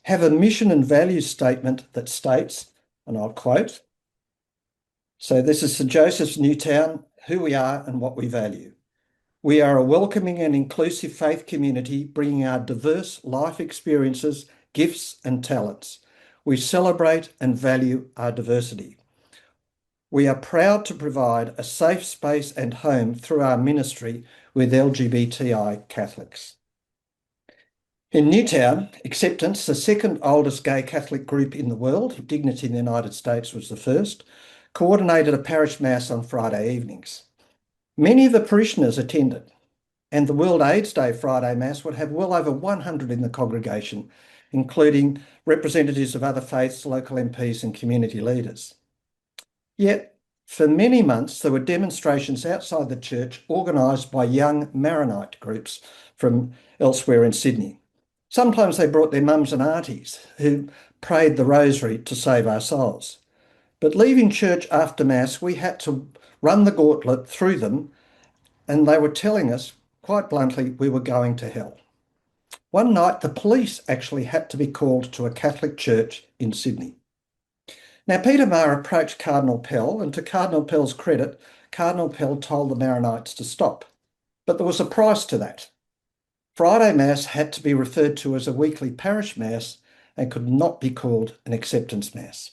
Have a mission and values statement that states, and I'll quote, so this is St Joseph's Newtown, who we are and what we value. We are a welcoming and inclusive faith community bringing our diverse life experiences, gifts and talents. We celebrate and value our diversity. We are proud to provide a safe space and home through our ministry with LGBTI Catholics. In Newtown, Acceptance, the second oldest gay Catholic group in the world, Dignity in the United States was the first, coordinated a parish mass on Friday evenings. Many of the parishioners attended, and the World AIDS Day Friday Mass would have well over 100 in the congregation, including representatives of other faiths, local MPs and community leaders. Yet, for many months, there were demonstrations outside the church organised by young Maronite groups from elsewhere in Sydney. Sometimes they brought their mums and aunties who prayed the rosary to save our souls. But leaving church after Mass, we had to run the gauntlet through them, and they were telling us, quite bluntly, we were going to hell. One night, the police actually had to be called to a Catholic church in Sydney. Now, Peter Marr approached Cardinal Pell, and to Cardinal Pell's credit, Cardinal Pell told the Maronites to stop. But there was a price to that. Friday Mass had to be referred to as a weekly parish Mass and could not be called an acceptance Mass.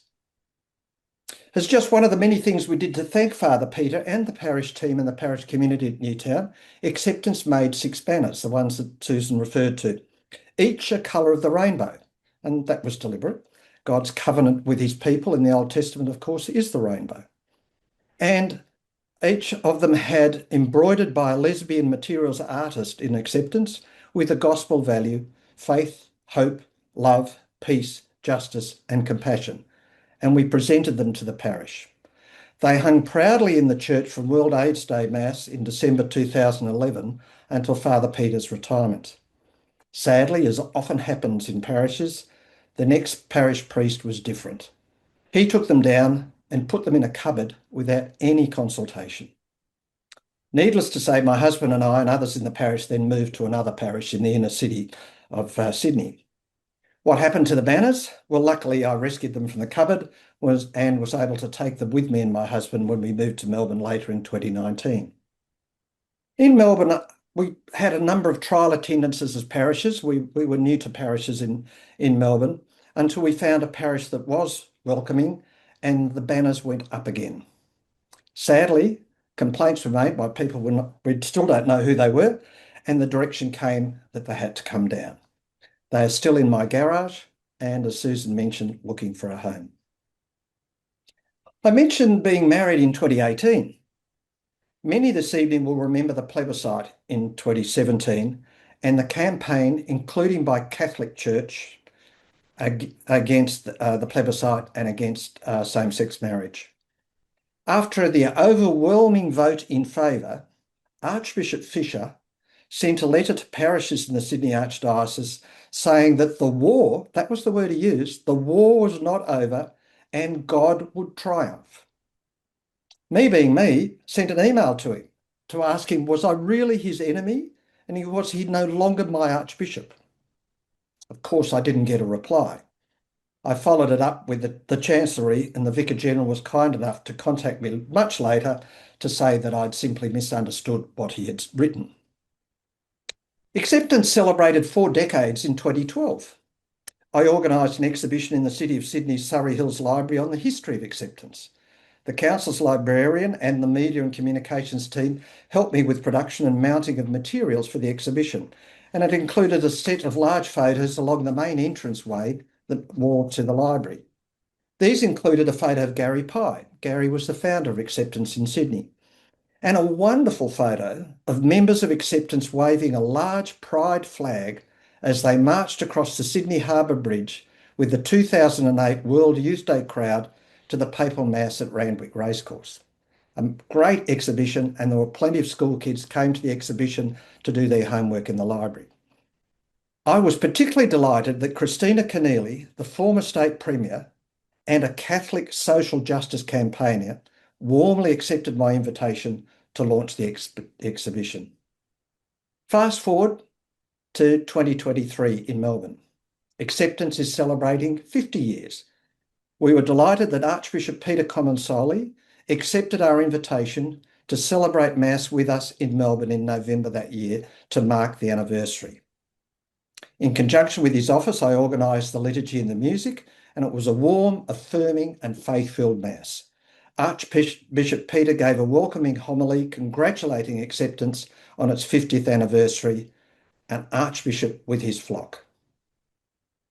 As just one of the many things we did to thank Father Peter and the parish team and the parish community at Newtown, Acceptance made 6 banners, the ones that Susan referred to, each a colour of the rainbow, and that was deliberate. God's covenant with his people in the Old Testament, of course, is the rainbow. And each of them had embroidered by a lesbian materials artist in Acceptance with a gospel value, faith, hope, love, peace, justice and compassion. And we presented them to the parish. They hung proudly in the church from World AIDS Day Mass in December 2011 until Father Peter's retirement. Sadly, as often happens in parishes, the next parish priest was different. He took them down and put them in a cupboard without any consultation. Needless to say, my husband and I and others in the parish then moved to another parish in the inner city of Sydney. What happened to the banners? Well, luckily I rescued them from the cupboard and was able to take them with me and my husband when we moved to Melbourne later in 2019. In Melbourne, we had a number of trial attendances as parishes. We were new to parishes in Melbourne until we found a parish that was welcoming and the banners went up again. Sadly, complaints were made by people we still don't know who they were, and the direction came that they had to come down. They are still in my garage and, as Susan mentioned, looking for a home. I mentioned being married in 2018. Many this evening will remember the plebiscite in 2017 and the campaign, including by Catholic Church, against the plebiscite and against same-sex marriage. After the overwhelming vote in favour, Archbishop Fisher sent a letter to parishes in the Sydney Archdiocese saying that the war, that was the word he used, the war was not over and God would triumph. Me being me, sent an email to him to ask him, was I really his enemy? And was he no longer my Archbishop? Of course, I didn't get a reply. I followed it up with the Chancellery, and the Vicar General was kind enough to contact me much later to say that I'd simply misunderstood what he had written. Acceptance celebrated 4 decades in 2012. I organised an exhibition in the City of Sydney's Surrey Hills Library on the history of acceptance. The Council's librarian and the media and communications team helped me with production and mounting of materials for the exhibition, and it included a set of large photos along the main entranceway that wore to the library. These included a photo of Gary Pye. Gary was the founder of Acceptance in Sydney. And a wonderful photo of members of Acceptance waving a large pride flag as they marched across the Sydney Harbour Bridge with the 2008 World Youth Day crowd to the Papal Mass at Randwick Racecourse. A great exhibition, and there were plenty of school kids came to the exhibition to do their homework in the library. I was particularly delighted that Christina Keneally, the former state premier and a Catholic social justice campaigner, warmly accepted my invitation to launch the exhibition. Fast forward to 2023 in Melbourne. Acceptance is celebrating 50 years. We were delighted that Archbishop Peter Comensoli accepted our invitation to celebrate Mass with us in Melbourne in November that year to mark the anniversary. In conjunction with his office, I organised the liturgy and the music, and it was a warm, affirming and faith-filled Mass. Archbishop Peter gave a welcoming homily congratulating Acceptance on its 50th anniversary, an archbishop with his flock.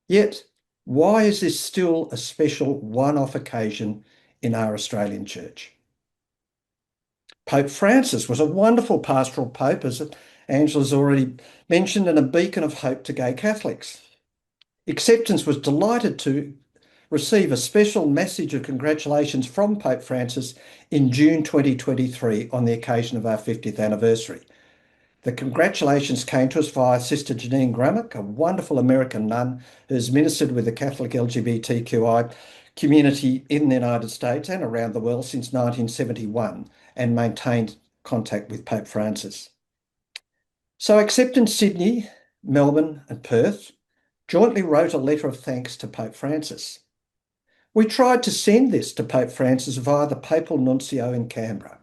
Yet, why is this still a special one-off occasion in our Australian Church? Pope Francis was a wonderful pastoral pope, as Angela's already mentioned, and a beacon of hope to gay Catholics. Acceptance was delighted to receive a special message of congratulations from Pope Francis in June 2023 on the occasion of our 50th anniversary. The congratulations came to us via Sister Janine Gramick, a wonderful American nun who's ministered with the Catholic LGBTQI community in the United States and around the world since 1971 and maintained contact with Pope Francis. So Acceptance Sydney, Melbourne and Perth jointly wrote a letter of thanks to Pope Francis. We tried to send this to Pope Francis via the Papal Nuncio in Canberra.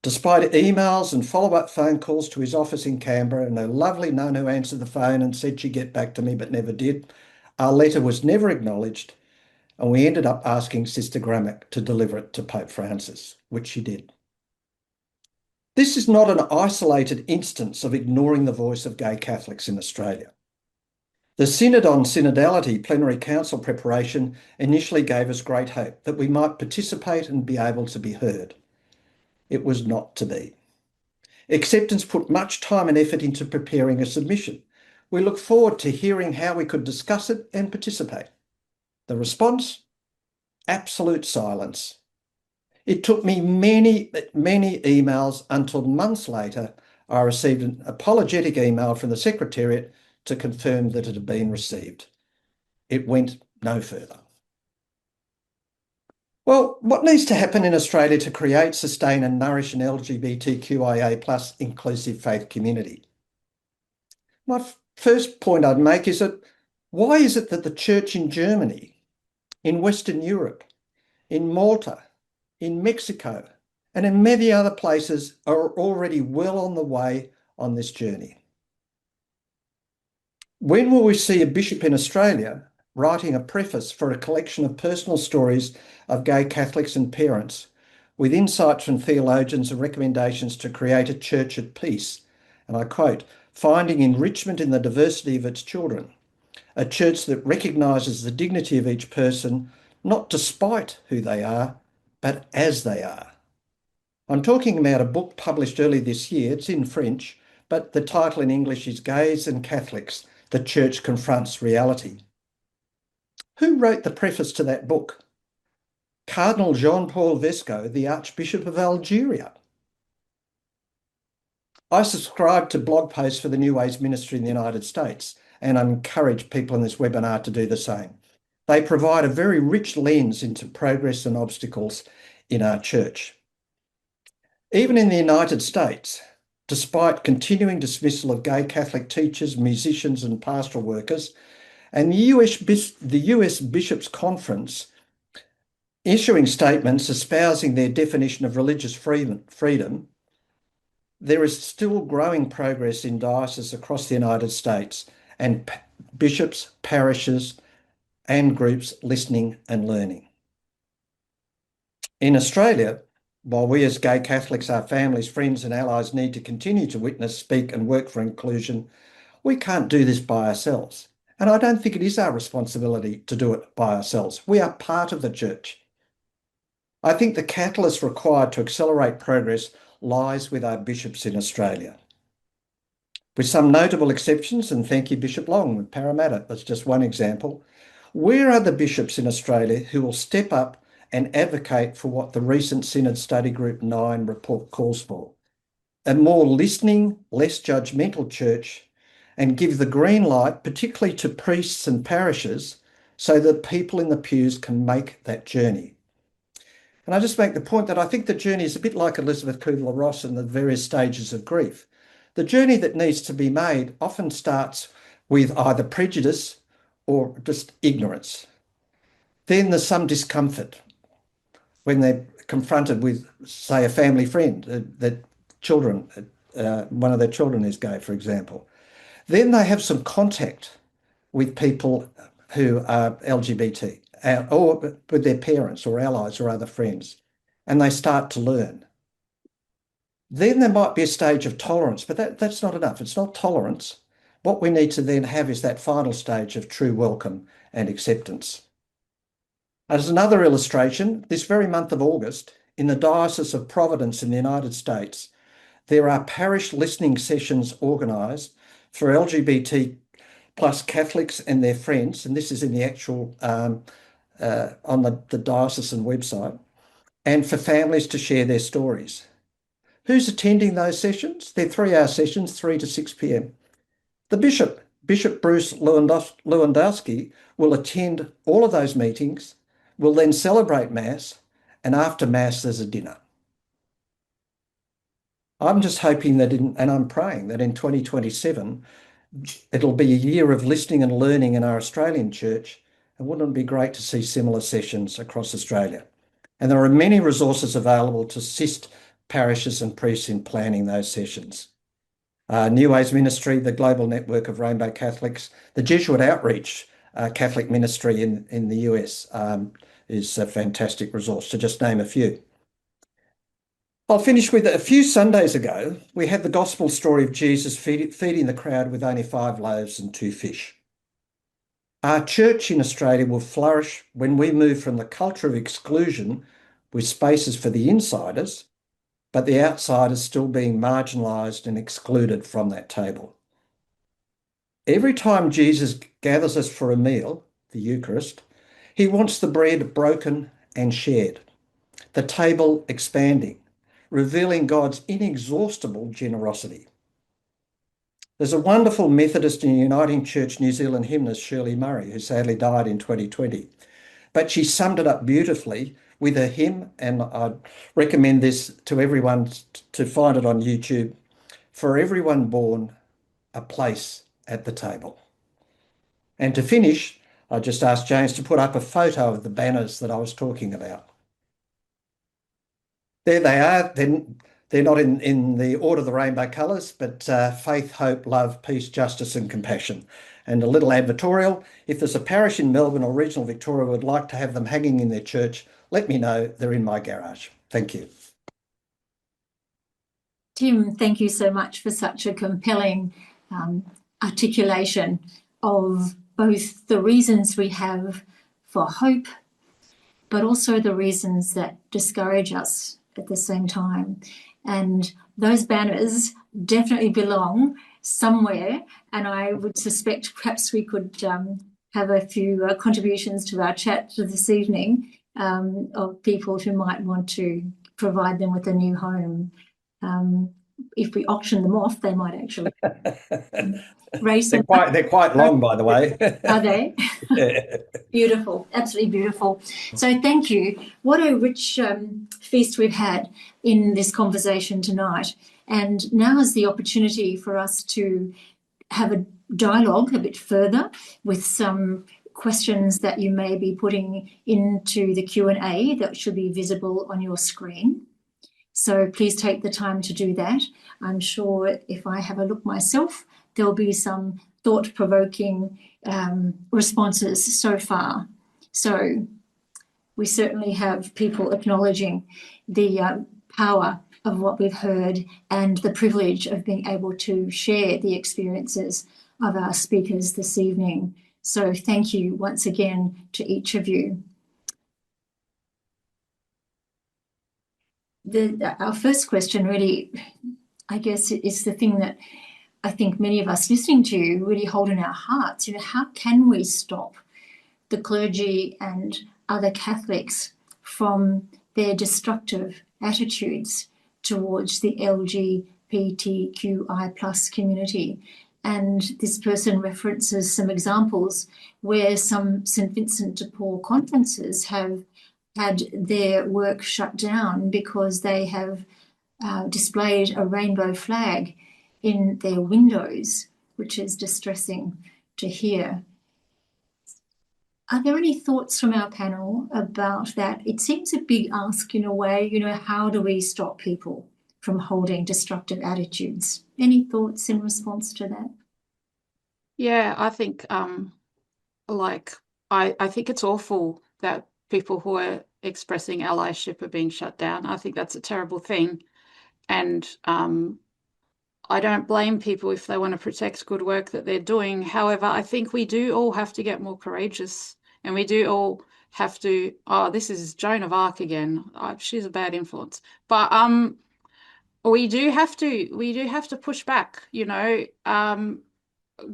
Despite emails and follow-up phone calls to his office in Canberra and a lovely nun who answered the phone and said she'd get back to me but never did, our letter was never acknowledged, and we ended up asking Sister Gramick to deliver it to Pope Francis, which she did. This is not an isolated instance of ignoring the voice of gay Catholics in Australia. The Synod on Synodality plenary council preparation initially gave us great hope that we might participate and be able to be heard. It was not to be. Acceptance put much time and effort into preparing a submission. We look forward to hearing how we could discuss it and participate. The response? Absolute silence. It took me many emails until months later I received an apologetic email from the Secretariat to confirm that it had been received. It went no further. Well, what needs to happen in Australia to create, sustain and nourish an LGBTQIA+ inclusive faith community? My first point I'd make is that why is it that the Church in Germany, in Western Europe, in Malta, in Mexico, and in many other places are already well on the way on this journey? When will we see a bishop in Australia writing a preface for a collection of personal stories of gay Catholics and parents with insights from theologians and recommendations to create a church at peace? And I quote, finding enrichment in the diversity of its children, a church that recognises the dignity of each person, not despite who they are, but as they are. I'm talking about a book published early this year. It's in French, but the title in English is Gays and Catholics, The Church Confronts Reality. Who wrote the preface to that book? Cardinal Jean-Paul Vesco, the Archbishop of Algeria. I subscribe to blog posts for the New Ways Ministry in the United States, and I encourage people in this webinar to do the same. They provide a very rich lens into progress and obstacles in our church. Even in the United States, despite continuing dismissal of gay Catholic teachers, musicians and pastoral workers, and the US Bishops' Conference issuing statements espousing their definition of religious freedom, there is still growing progress in dioceses across the United States and bishops, parishes and groups listening and learning. In Australia, while we as gay Catholics, our families, friends and allies need to continue to witness, speak and work for inclusion, we can't do this by ourselves. And I don't think it is our responsibility to do it by ourselves. We are part of the church. I think the catalyst required to accelerate progress lies with our bishops in Australia. With some notable exceptions, and thank you, Bishop Long, Parramatta, that's just one example. Where are the bishops in Australia who will step up and advocate for what the recent Synod Study Group 9 report calls for? A more listening, less judgmental church, and give the green light, particularly to priests and parishes, so that people in the pews can make that journey. And I just make the point that I think the journey is a bit like Elizabeth Kubler-Ross and the various stages of grief. The journey that needs to be made often starts with either prejudice or just ignorance. Then there's some discomfort when they're confronted with, say, a family friend that children, one of their children is gay, for example. Then they have some contact with people who are LGBT or with their parents or allies or other friends, and they start to learn. Then there might be a stage of tolerance, but that's not enough. It's not tolerance. What we need to then have is that final stage of true welcome and acceptance. As another illustration, this very month of August, in the Diocese of Providence in the United States, there are parish listening sessions organised for LGBT plus Catholics and their friends, and this is in the actual, on the diocesan website, and for families to share their stories. Who's attending those sessions? They're 3-hour sessions, 3 to 6 p.m. The Bishop Bruce Lewandowski, will attend all of those meetings, will then celebrate Mass, and after Mass there's a dinner. I'm just hoping that and I'm praying that in 2027, it'll be a year of listening and learning in our Australian church, and wouldn't it be great to see similar sessions across Australia? And there are many resources available to assist parishes and priests in planning those sessions. New Ways Ministry, the Global Network of Rainbow Catholics, the Jesuit Outreach Catholic Ministry in the US is a fantastic resource, to just name a few. I'll finish with a few Sundays ago, we had the gospel story of Jesus feeding the crowd with only 5 loaves and 2 fish. Our church in Australia will flourish when we move from the culture of exclusion with spaces for the insiders, but the outsiders still being marginalised and excluded from that table. Every time Jesus gathers us for a meal, the Eucharist, he wants the bread broken and shared, the table expanding, revealing God's inexhaustible generosity. There's a wonderful Methodist and Uniting Church New Zealand hymnist, Shirley Murray, who sadly died in 2020. But she summed it up beautifully with a hymn, and I'd recommend this to everyone to find it on YouTube. For everyone born, a place at the table. And to finish, I just asked James to put up a photo of the banners that I was talking about. There they are. They're not in the order of the rainbow colours, but faith, hope, love, peace, justice and compassion. And a little advertorial, if there's a parish in Melbourne or regional Victoria who would like to have them hanging in their church, let me know. They're in my garage. Thank you. Tim, thank you so much for such a compelling articulation of both the reasons we have for hope, but also the reasons that discourage us at the same time. And those banners definitely belong somewhere, and I would suspect perhaps we could have a few contributions to our chat this evening of people who might want to provide them with a new home. If we auction them off, they might actually raise them. They're quite long, by the way. Are they? Yeah. Beautiful, absolutely beautiful. So thank you. What a rich feast we've had in this conversation tonight. And now is the opportunity for us to have a dialogue a bit further with some questions that you may be putting into the Q&A that should be visible on your screen. So please take the time to do that. I'm sure if I have a look myself, there'll be some thought-provoking responses so far. So we certainly have people acknowledging the power of what we've heard and the privilege of being able to share the experiences of our speakers this evening. So thank you once again to each of you. Our first question really, I guess, is the thing that I think many of us listening to you really hold in our hearts. How can we stop the clergy and other Catholics from their destructive attitudes towards the LGBTQI plus community? And this person references some examples where some St. Vincent de Paul conferences have had their work shut down because they have displayed a rainbow flag in their windows, which is distressing to hear. Are there any thoughts from our panel about that? It seems a big ask in a way. How do we stop people from holding destructive attitudes? Any thoughts in response to that? Yeah, I think I think it's awful that people who are expressing allyship are being shut down. I think that's a terrible thing. And I don't blame people if they want to protect good work that they're doing. However, I think we do all have to get more courageous, and we do all have to, this is Joan of Arc again. She's a bad influence. But we do have to push back,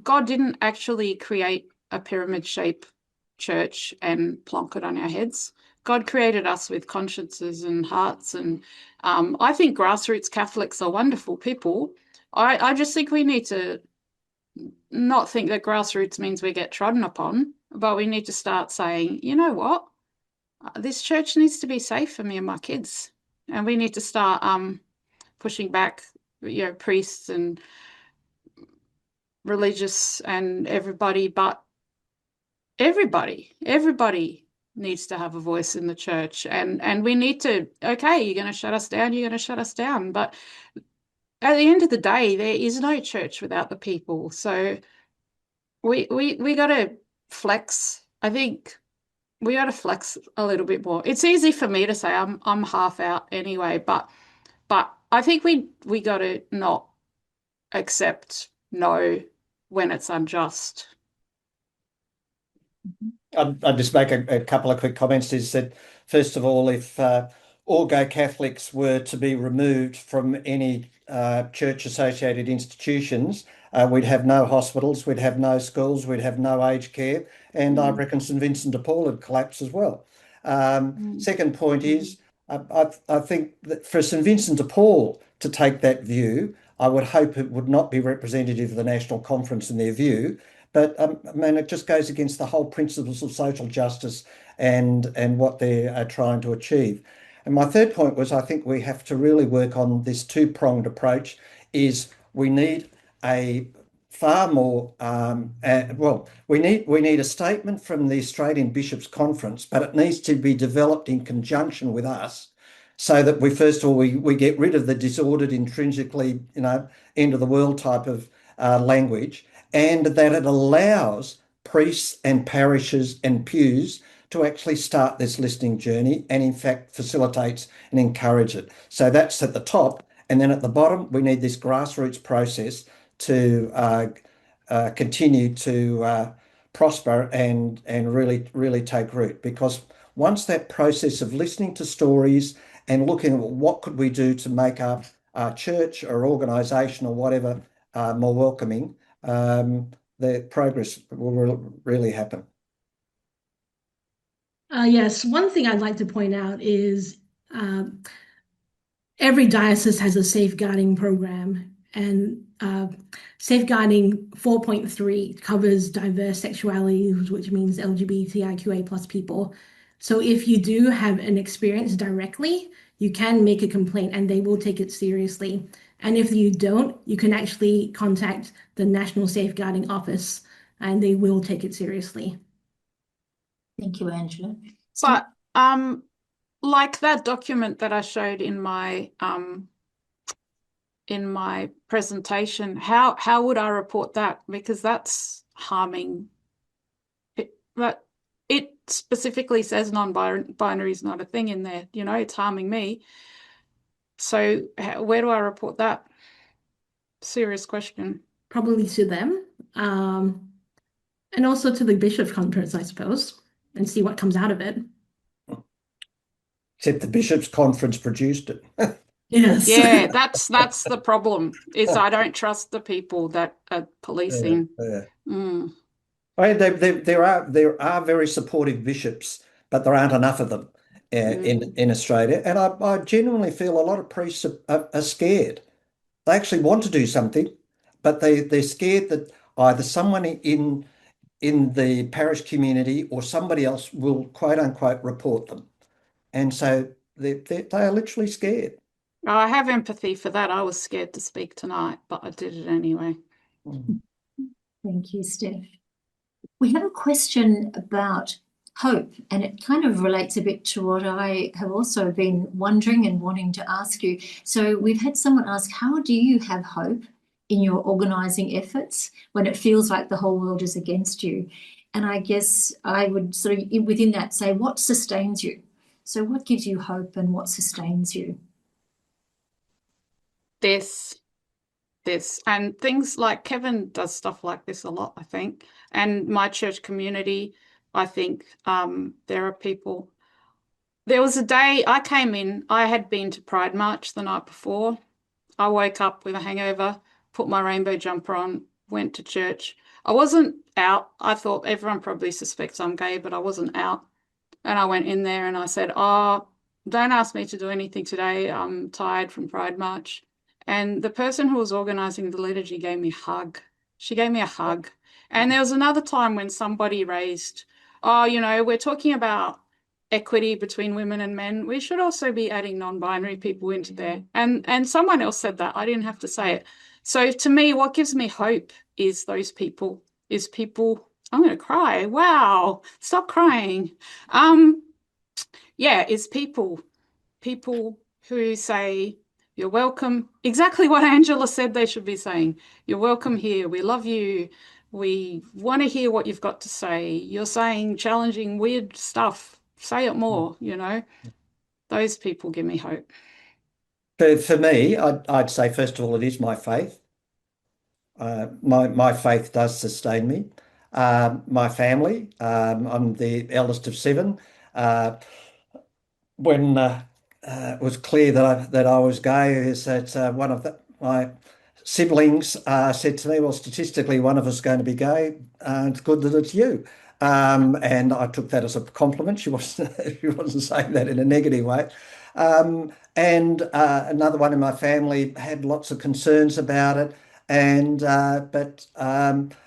God didn't actually create a pyramid-shaped church and plonk it on our heads. God created us with consciences and hearts, and I think grassroots Catholics are wonderful people. I just think we need to not think that grassroots means we get trodden upon, but we need to start saying, you know what, this church needs to be safe for me and my kids, and we need to start pushing back, priests and religious and everybody, but everybody needs to have a voice in the church, and we need to, okay, you're going to shut us down, but at the end of the day, there is no church without the people. So we got to flex. I think we got to flex a little bit more. It's easy for me to say I'm half out anyway, but I think we got to not accept no when it's unjust. I'd just make a couple of quick comments. Is that, first of all, if all gay Catholics were to be removed from any church-associated institutions, we'd have no hospitals, we'd have no schools, we'd have no aged care, and I reckon St. Vincent de Paul would collapse as well. Second point is, I think that for St. Vincent de Paul to take that view, I would hope it would not be representative of the National Conference in their view. But it just goes against the whole principles of social justice and what they are trying to achieve. And my third point was, I think we have to really work on this two-pronged approach. Is we need a far more we need a statement from the Australian Bishops' Conference, but it needs to be developed in conjunction with us, so that we first of all we get rid of the disordered, intrinsically end of the world type of language, and that it allows priests and parishes and pews to actually start this listening journey, and in fact facilitates and encourage it. So that's at the top, and then at the bottom we need this grassroots process to continue to prosper and really take root. Because once that process of listening to stories and looking at what could we do to make our church or organisation or whatever more welcoming, the progress will really happen. Yes, one thing I'd like to point out is every diocese has a safeguarding program, and safeguarding 4.3 covers diverse sexualities, which means LGBTIQA plus people. So if you do have an experience directly, you can make a complaint and they will take it seriously. And if you don't, you can actually contact the National Safeguarding Office and they will take it seriously. Thank you, Angela. But like that document that I showed in my presentation, how would I report that? Because that's harming. It specifically says non-binary is not a thing in there. It's harming me. So where do I report that? Serious question. Probably to them, and also to the Bishop's Conference, I suppose, and see what comes out of it. Except the Bishops' Conference produced it. Yes. Yeah, that's the problem, is I don't trust the people that are policing. Yeah. Mm. There are very supportive bishops, but there aren't enough of them in Australia. And I genuinely feel a lot of priests are scared. They actually want to do something, but they're scared that either someone in the parish community or somebody else will quote unquote report them. And so they are literally scared. I have empathy for that. I was scared to speak tonight, but I did it anyway. Thank you, Steph. We have a question about hope, and it kind of relates a bit to what I have also been wondering and wanting to ask you. So we've had someone ask, how do you have hope in your organising efforts when it feels like the whole world is against you? And I guess I would sort of within that say, what sustains you? So what gives you hope and what sustains you? This, and things like Kevin does stuff like this a lot, I think. And my church community, I think there are people. There was a day I came in, I had been to Pride March the night before. I woke up with a hangover, put my rainbow jumper on, went to church. I wasn't out. I thought everyone probably suspects I'm gay, but I wasn't out. And I went in there and I said, oh, don't ask me to do anything today. I'm tired from Pride March. And the person who was organising the liturgy gave me a hug. She gave me a hug. And there was another time when somebody raised, oh, we're talking about equity between women and men. We should also be adding non-binary people into there. And someone else said that. I didn't have to say it. So to me, what gives me hope is those people, I'm going to cry. Wow. Stop crying. It's people who say, you're welcome. Exactly what Angela said they should be saying. You're welcome here. We love you. We want to hear what you've got to say. You're saying challenging, weird stuff. Say it more, Those people give me hope. For me, I'd say, first of all, it is my faith. My faith does sustain me. My family, I'm the eldest of seven. When it was clear that I was gay, is that one of my siblings said to me, "Well, statistically, one of us is going to be gay. It's good that it's you." And I took that as a compliment. She wasn't saying that in a negative way. And another one in my family had lots of concerns about it, but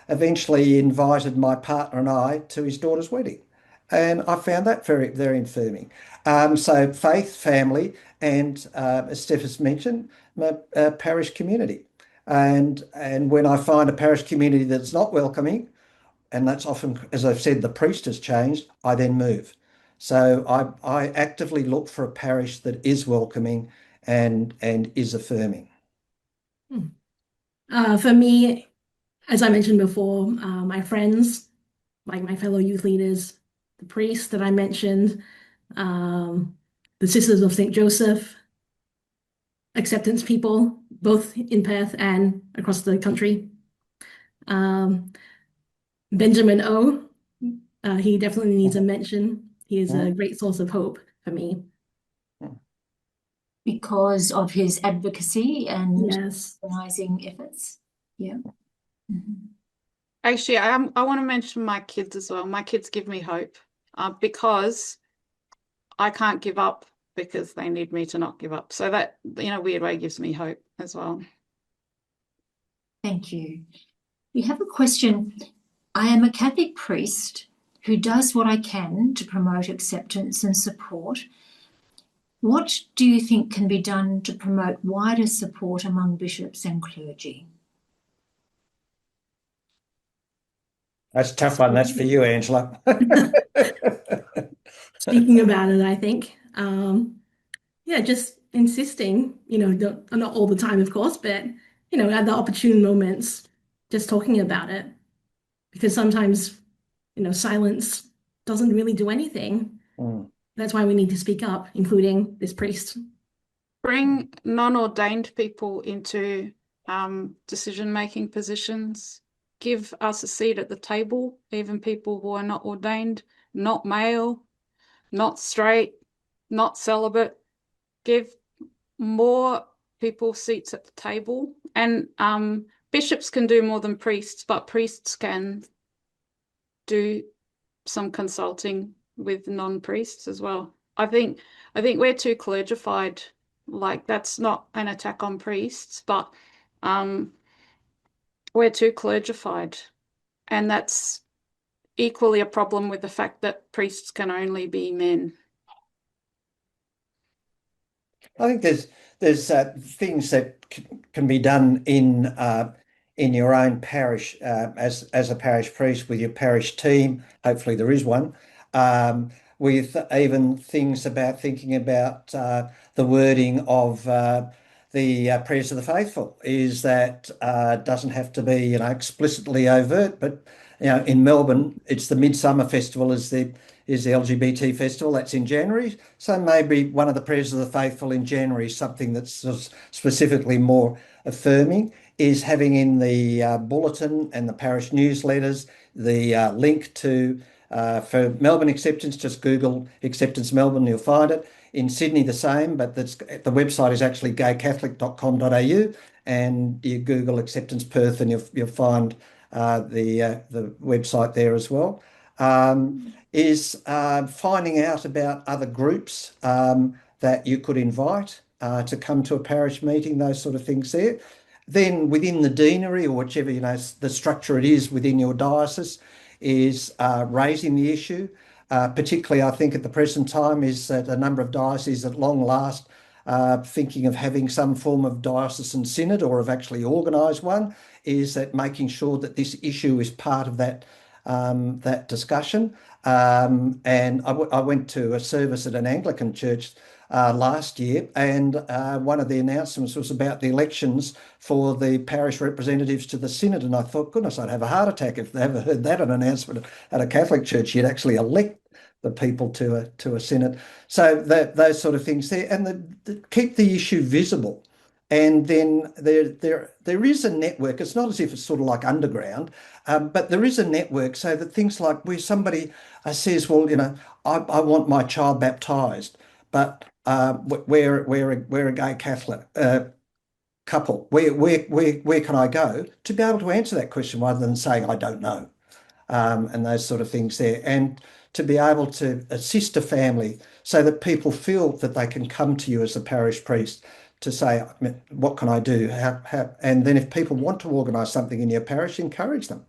eventually invited my partner and I to his daughter's wedding. And I found that very, very affirming. So faith, family, and as Steph has mentioned, my parish community. And when I find a parish community that's not welcoming, and that's often, as I've said, the priest has changed, I then move. So I actively look for a parish that is welcoming and is affirming. For me, as I mentioned before, my friends, like my fellow youth leaders, the priest that I mentioned, the Sisters of St. Joseph, Acceptance people, both in Perth and across the country. Benjamin O, he definitely needs a mention. He is a great source of hope for me. Because of his advocacy and Yes. organising efforts. Yeah. Actually, I want to mention my kids as well. My kids give me hope because I can't give up because they need me to not give up. So that, in a weird way, gives me hope as well. Thank you. We have a question. I am a Catholic priest who does what I can to promote acceptance and support. What do you think can be done to promote wider support among bishops and clergy? That's a tough one. That's for you, Angela. Speaking about it, I think, just insisting, not all the time, of course, but, at the opportune moments, just talking about it. Because sometimes, silence doesn't really do anything. That's why we need to speak up, including this priest. Bring non-ordained people into decision-making positions. Give us a seat at the table, even people who are not ordained, not male, not straight, not celibate. Give more people seats at the table, and bishops can do more than priests, but priests can do some consulting with non-priests as well. I think we're too clergified. Like, that's not an attack on priests, but we're too clergified, and that's equally a problem with the fact that priests can only be men. I think there's things that can be done in your own parish as a parish priest with your parish team. Hopefully there is one. With even things about thinking about the wording of the prayers of the faithful, is that doesn't have to be explicitly overt, but in Melbourne it's the Midsummer Festival is the LGBT festival. That's in January. So maybe one of the prayers of the faithful in January is something that's specifically more affirming, is having in the bulletin and the parish newsletters the link to, for Melbourne Acceptance, just Google Acceptance Melbourne, you'll find it. In Sydney, the same, but the website is actually gaycatholic.com.au, and you Google Acceptance Perth and you'll find the website there as well. Is finding out about other groups that you could invite to come to a parish meeting, those sort of things there. Then within the deanery, or whichever the structure it is within your diocese, is raising the issue. Particularly, I think at the present time is that a number of dioceses at long last thinking of having some form of diocesan synod, or have actually organised one, is that making sure that this issue is part of that discussion. And I went to a service at an Anglican church last year, and one of the announcements was about the elections for the parish representatives to the synod, and I thought, goodness, I'd have a heart attack if they ever heard that an announcement at a Catholic church. You'd actually elect the people to a synod. So those sort of things there, and keep the issue visible. And then there is a network. It's not as if it's sort of like underground, but there is a network, so that things like where somebody says, well, I want my child baptised, but we're a gay Catholic couple. Where can I go to be able to answer that question, rather than saying I don't know, and those sort of things there, and to be able to assist a family so that people feel that they can come to you as a parish priest to say, what can I do? And then if people want to organise something in your parish, encourage them.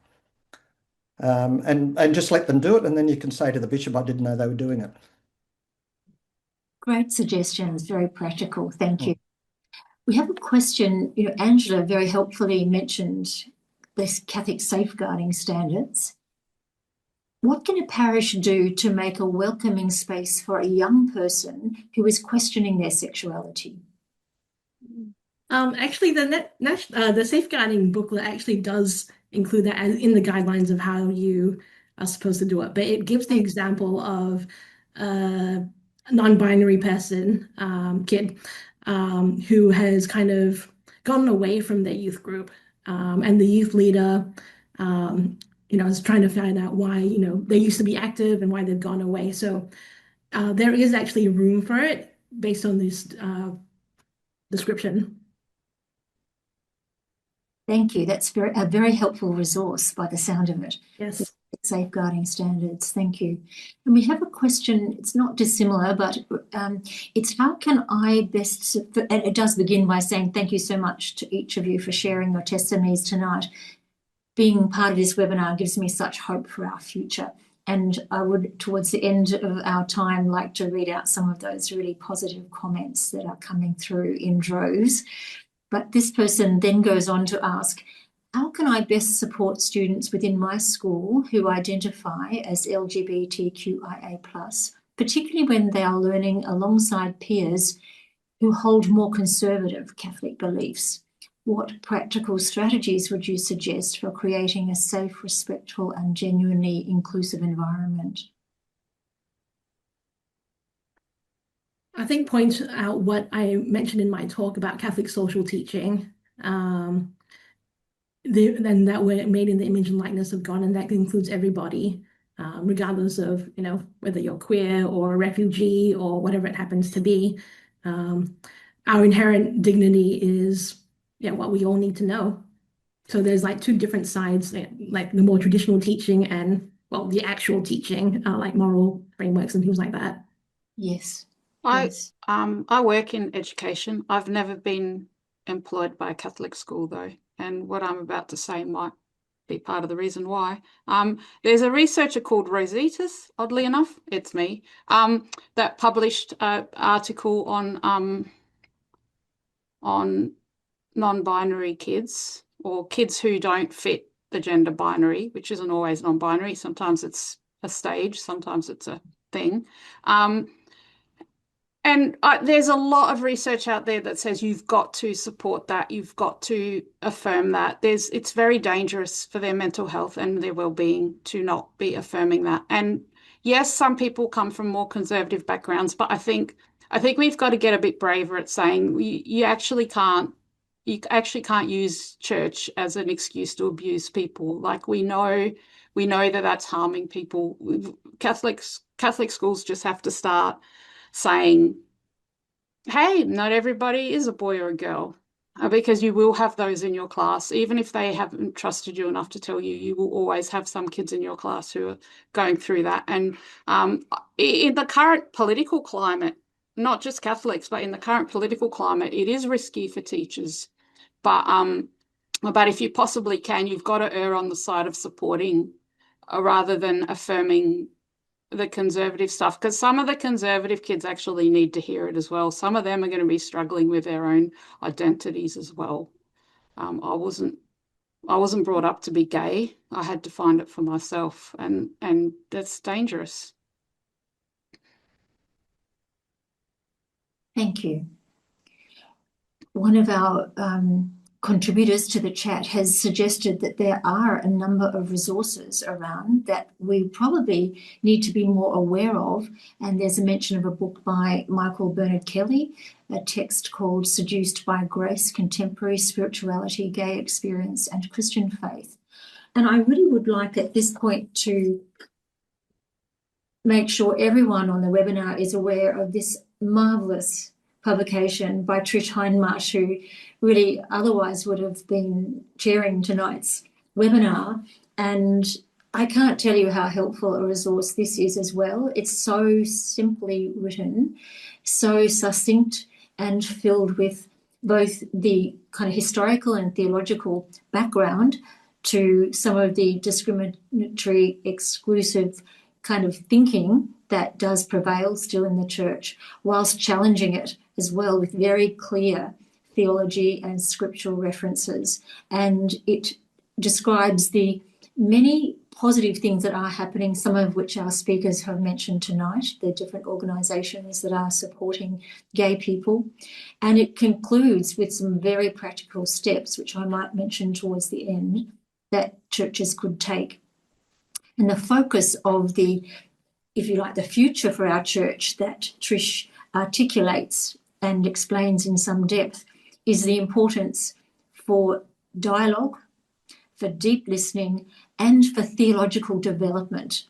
And just let them do it, and then you can say to the bishop, I didn't know they were doing it. Great suggestions, very practical. Thank you. We have a question. Angela very helpfully mentioned the Catholic safeguarding standards. What can a parish do to make a welcoming space for a young person who is questioning their sexuality? Actually, the safeguarding booklet actually does include that in the guidelines of how you are supposed to do it. But it gives the example of a non-binary person, kid, who has kind of gone away from their youth group, and the youth leader, is trying to find out why, they used to be active and why they've gone away. So there is actually room for it based on this description. Thank you. That's a very helpful resource by the sound of it. Yes. Safeguarding standards. Thank you. And we have a question. It's not dissimilar, but it's how can I best, and it does begin by saying thank you so much to each of you for sharing your testimonies tonight. Being part of this webinar gives me such hope for our future. And I would, towards the end of our time, like to read out some of those really positive comments that are coming through in droves. But this person then goes on to ask, how can I best support students within my school who identify as LGBTQIA+, particularly when they are learning alongside peers who hold more conservative Catholic beliefs? What practical strategies would you suggest for creating a safe, respectful, and genuinely inclusive environment? I think point out what I mentioned in my talk about Catholic social teaching, and that we're made in the image and likeness of God, and that includes everybody, regardless of whether you're queer or a refugee or whatever it happens to be. our inherent dignity is what we all need to know. So there's like two different sides, like the more traditional teaching and, well, the actual teaching, like moral frameworks and things like that. Yes. I work in education. I've never been employed by a Catholic school though, and what I'm about to say might be part of the reason why. There's a researcher called Rozitis, oddly enough, it's me, that published an article on non-binary kids, or kids who don't fit the gender binary, which isn't always non-binary. Sometimes it's a stage, sometimes it's a thing. And there's a lot of research out there that says you've got to support that, you've got to affirm that. It's very dangerous for their mental health and their well-being to not be affirming that. And yes, some people come from more conservative backgrounds, but I think we've got to get a bit braver at saying you actually can't use church as an excuse to abuse people. Like we know that that's harming people. Catholic schools just have to start saying, hey, not everybody is a boy or a girl, because you will have those in your class. Even if they haven't trusted you enough to tell you, you will always have some kids in your class who are going through that. And in the current political climate, not just Catholics, but in the current political climate, it is risky for teachers. But if you possibly can, you've got to err on the side of supporting rather than affirming the conservative stuff, because some of the conservative kids actually need to hear it as well. Some of them are going to be struggling with their own identities as well. I wasn't brought up to be gay. I had to find it for myself, and that's dangerous. Thank you. One of our contributors to the chat has suggested that there are a number of resources around that we probably need to be more aware of. And there's a mention of a book by Michael Bernard Kelly, a text called Seduced by Grace, Contemporary Spirituality, Gay Experience and Christian Faith. And I really would like at this point to make sure everyone on the webinar is aware of this marvellous publication by Trish Hindmarsh, who really otherwise would have been chairing tonight's webinar. And I can't tell you how helpful a resource this is as well. It's so simply written, so succinct, and filled with both the kind of historical and theological background to some of the discriminatory, exclusive kind of thinking that does prevail still in the church, whilst challenging it as well with very clear theology and scriptural references. And it describes the many positive things that are happening, some of which our speakers have mentioned tonight, the different organisations that are supporting gay people. And it concludes with some very practical steps, which I might mention towards the end, that churches could take. And the focus of the, if you like, the future for our church that Trish articulates and explains in some depth is the importance for dialogue, for deep listening, and for theological development,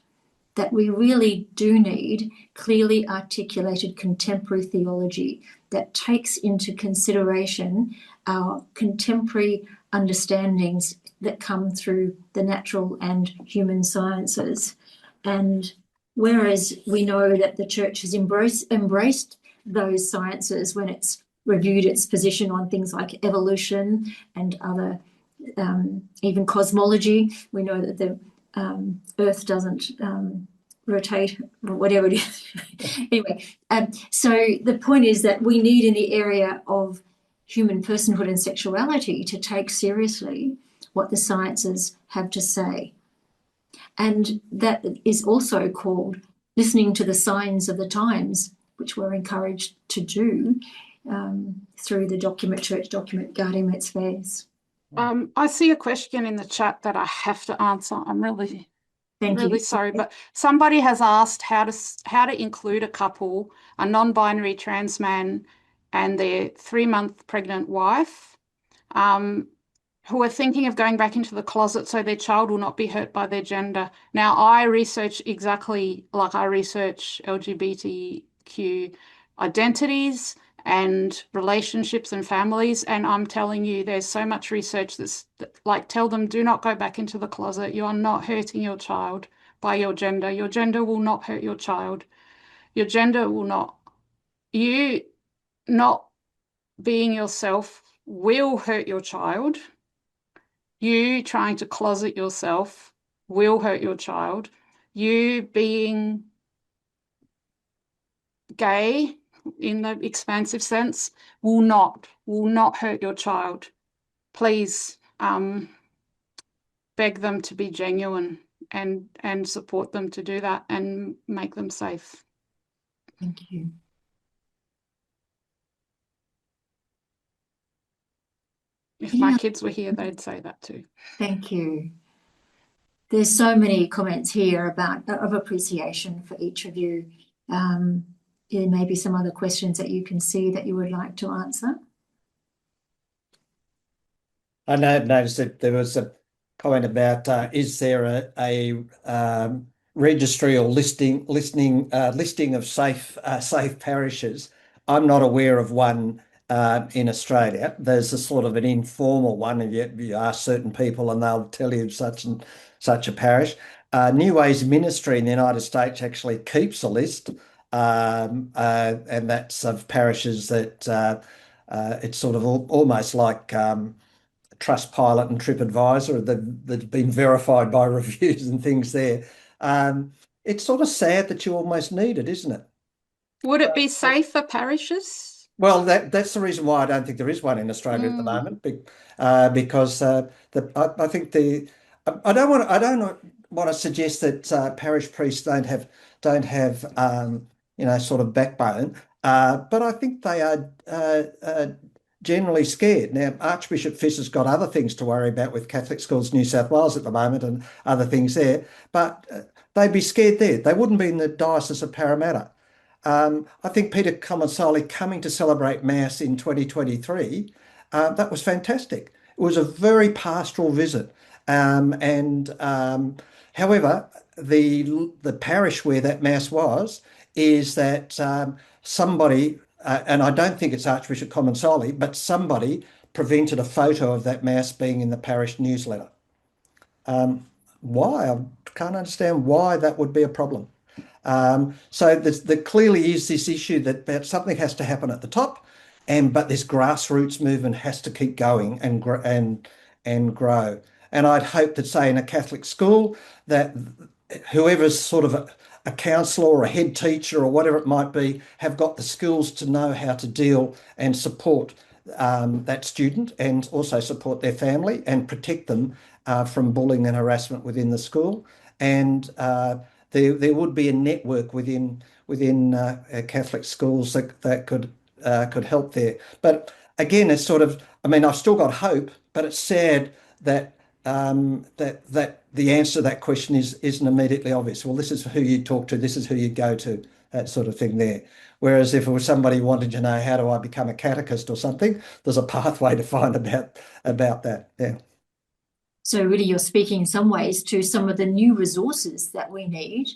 that we really do need clearly articulated contemporary theology that takes into consideration our contemporary understandings that come through the natural and human sciences. And whereas we know that the church has embraced those sciences when it's reviewed its position on things like evolution and other, even cosmology, we know that the Earth doesn't rotate, or whatever it is. Anyway, so the point is that we need in the area of human personhood and sexuality to take seriously what the sciences have to say. And that is also called listening to the signs of the times, which we're encouraged to do through the church document Gaudium et Spes. I see a question in the chat that I have to answer. I'm really sorry, but somebody has asked how to include a couple, a non-binary trans man and their 3-month pregnant wife, who are thinking of going back into the closet so their child will not be hurt by their gender. Now, I research exactly like I research LGBTQ identities and relationships and families. And I'm telling you, there's so much research that's like, tell them, do not go back into the closet. You are not hurting your child by your gender. Your gender will not hurt your child. Your gender will not, you not being yourself will hurt your child. You trying to closet yourself will hurt your child. You being gay in the expansive sense will not hurt your child. Please beg them to be genuine and support them to do that and make them safe. Thank you. If my kids were here, they'd say that too. Thank you. There's so many comments here of appreciation for each of you. There may be some other questions that you can see that you would like to answer. I noticed that there was a comment about is there a registry or listing of safe parishes? I'm not aware of one in Australia. There's a sort of an informal one, and you ask certain people and they'll tell you such and such a parish. New Ways Ministry in the United States actually keeps a list, and that's of parishes that it's sort of almost like Trustpilot and TripAdvisor that's been verified by reviews and things there. It's sort of sad that you almost need it, isn't it? Would it be safe for parishes? Well, that's the reason why I don't think there is one in Australia at the moment, because I think I don't want to suggest that parish priests don't have sort of backbone, but I think they are generally scared. Now, Archbishop Fisher's got other things to worry about with Catholic Schools New South Wales at the moment and other things there, but they'd be scared there. They wouldn't be in the Diocese of Parramatta. I think Peter Comensoli coming to celebrate Mass in 2023, that was fantastic. It was a very pastoral visit. However, the parish where that Mass was is that somebody, and I don't think it's Archbishop Comensoli, but somebody prevented a photo of that Mass being in the parish newsletter. Why? I can't understand why that would be a problem. So there clearly is this issue that something has to happen at the top, but this grassroots movement has to keep going and grow. And I'd hope that, say, in a Catholic school, that whoever's sort of a counsellor or a head teacher or whatever it might be have got the skills to know how to deal and support that student, and also support their family and protect them from bullying and harassment within the school. And there would be a network within Catholic schools that could help there. But again, it's sort of, I mean, I've still got hope, but it's sad that that the answer to that question isn't immediately obvious. Well, this is who you talk to, this is who you go to, that sort of thing there. Whereas if it was somebody wanting to know how do I become a catechist or something, there's a pathway to find about that. Yeah. So really, you're speaking in some ways to some of the new resources that we need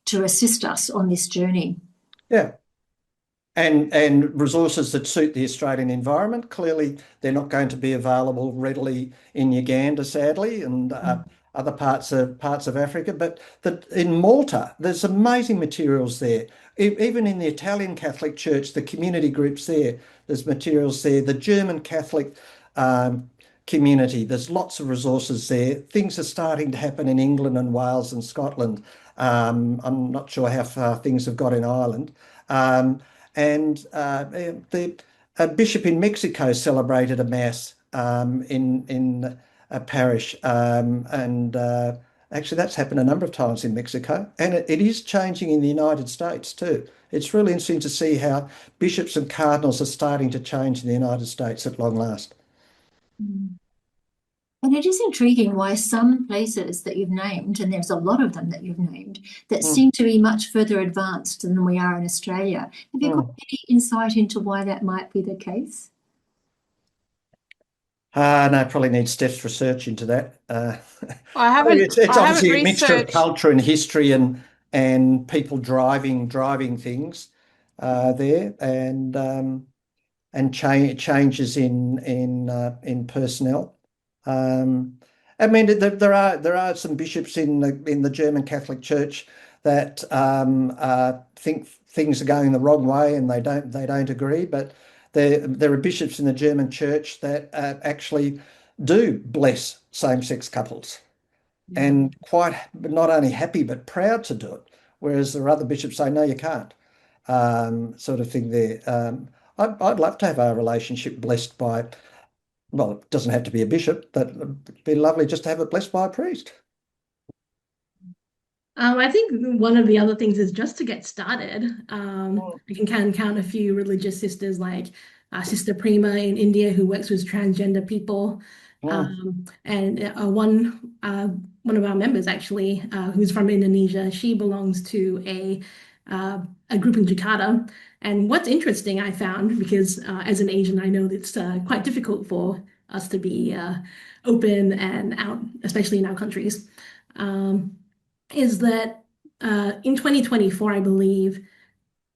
to assist us on this journey. Yeah. And resources that suit the Australian environment. Clearly, they're not going to be available readily in Uganda, sadly, and other parts of Africa. But in Malta, there's amazing materials there. Even in the Italian Catholic Church, the community groups there's materials there. The German Catholic community, there's lots of resources there. Things are starting to happen in England and Wales and Scotland. I'm not sure how far things have got in Ireland. And the bishop in Mexico celebrated a Mass in a parish. Actually, that's happened a number of times in Mexico. And it is changing in the United States too. It's really interesting to see how bishops and cardinals are starting to change in the United States at long last. And it is intriguing why some places that you've named, and there's a lot of them that you've named, that seem to be much further advanced than we are in Australia. Have you got any insight into why that might be the case? No, probably need Stef's research into that. I haven't. It's obviously a mixture of culture and history and people driving things. there, and changes in personnel. I mean, there are some bishops in the German Catholic Church that think things are going the wrong way, and they don't agree. But there are bishops in the German Church that actually do bless same-sex couples, and quite not only happy but proud to do it. Whereas there are other bishops say, no, you can't, sort of thing there. I'd love to have our relationship blessed by, well, it doesn't have to be a bishop, but it'd be lovely just to have it blessed by a priest. I think one of the other things is just to get started. You can count a few religious sisters like Sister Prima in India who works with transgender people. And one of our members actually, who's from Indonesia, she belongs to a group in Jakarta. And what's interesting, I found, because as an Asian, I know it's quite difficult for us to be open and out, especially in our countries, is that in 2024, I believe,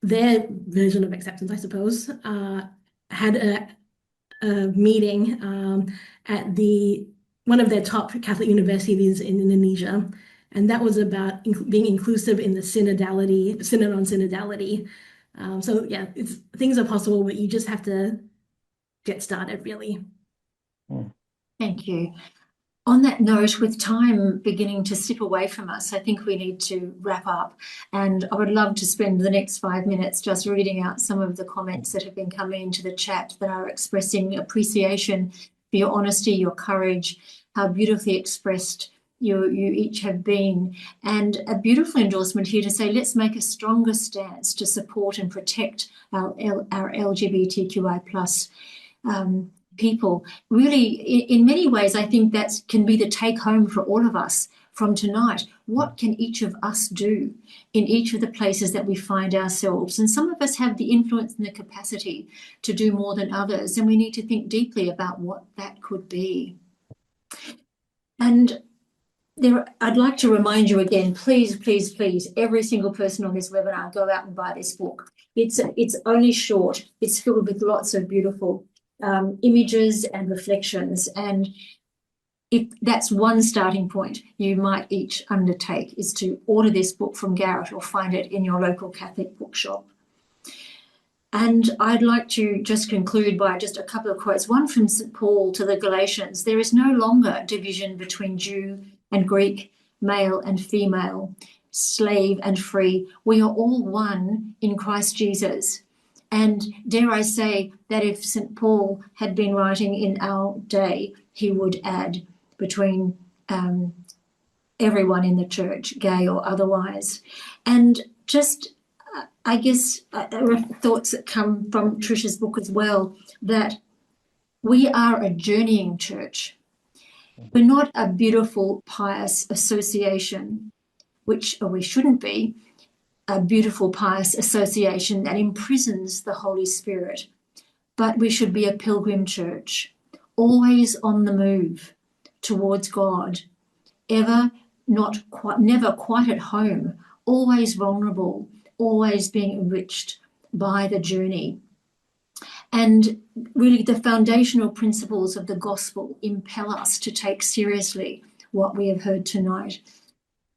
their version of acceptance, I suppose, had a meeting at one of their top Catholic universities in Indonesia, and that was about being inclusive in the synod on synodality. So yeah, things are possible, but you just have to get started, really. Thank you. On that note, with time beginning to slip away from us, I think we need to wrap up. And I would love to spend the next 5 minutes just reading out some of the comments that have been coming into the chat that are expressing appreciation for your honesty, your courage, how beautifully expressed you each have been. And a beautiful endorsement here to say, let's make a stronger stance to support and protect our LGBTQI plus people. Really, in many ways, I think that can be the take home for all of us from tonight. What can each of us do in each of the places that we find ourselves? And some of us have the influence and the capacity to do more than others, and we need to think deeply about what that could be. And I'd like to remind you again, please, please, please, every single person on this webinar, go out and buy this book. It's only short. It's filled with lots of beautiful images and reflections. And if that's one starting point you might each undertake, is to order this book from Garrett or find it in your local Catholic bookshop. And I'd like to just conclude by just a couple of quotes. One from St. Paul to the Galatians: there is no longer division between Jew and Greek, male and female, slave and free. We are all one in Christ Jesus. And dare I say that if St. Paul had been writing in our day, he would add between everyone in the church, gay or otherwise. And just, I guess, thoughts that come from Trish's book as well, that we are a journeying church. We're not a beautiful, pious association, which we shouldn't be, a beautiful, pious association that imprisons the Holy Spirit. But we should be a pilgrim church, always on the move towards God, never quite at home, always vulnerable, always being enriched by the journey. And really the foundational principles of the gospel impel us to take seriously what we have heard tonight.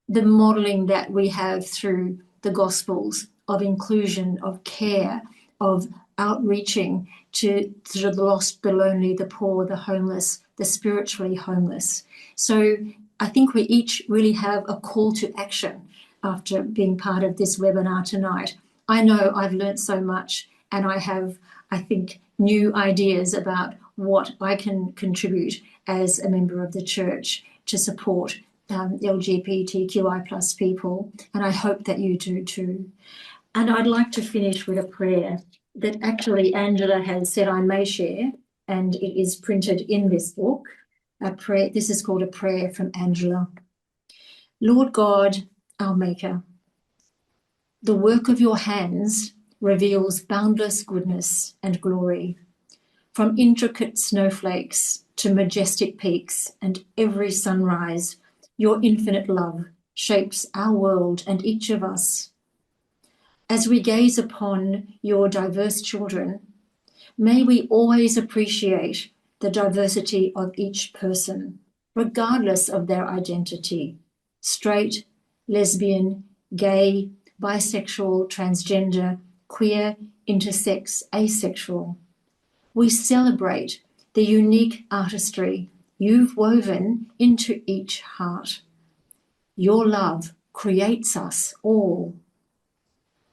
The modelling that we have through the gospels of inclusion, of care, of outreaching to the lost, the lonely, the poor, the homeless, the spiritually homeless. So I think we each really have a call to action after being part of this webinar tonight. I know I've learnt so much, and I have, I think, new ideas about what I can contribute as a member of the church to support LGBTQI plus people, and I hope that you do too. And I'd like to finish with a prayer that actually Angela has said I may share, and it is printed in this book. A prayer. This is called a prayer from Angela. Lord God, our Maker, the work of your hands reveals boundless goodness and glory. From intricate snowflakes to majestic peaks and every sunrise, your infinite love shapes our world and each of us. As we gaze upon your diverse children, may we always appreciate the diversity of each person, regardless of their identity, straight, lesbian, gay, bisexual, transgender, queer, intersex, asexual. We celebrate the unique artistry you've woven into each heart. Your love creates us all.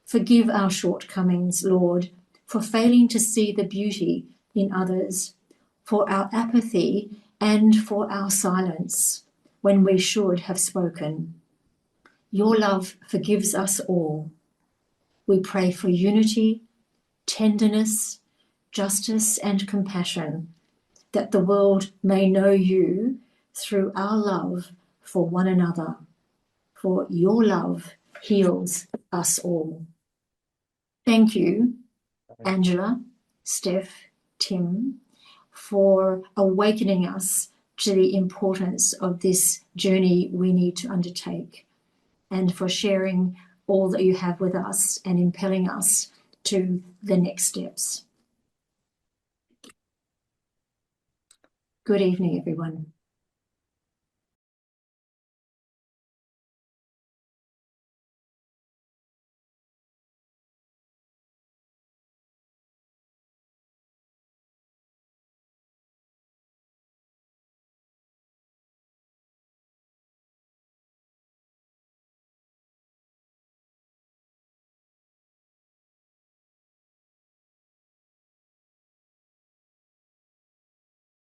Forgive our shortcomings, Lord, for failing to see the beauty in others, for our apathy and for our silence when we should have spoken. Your love forgives us all. We pray for unity, tenderness, justice, and compassion, that the world may know you through our love for one another, for your love heals us all. Thank you, Angela, Stef, Tim, for awakening us to the importance of this journey we need to undertake, and for sharing all that you have with us and impelling us to the next steps. Good evening, everyone.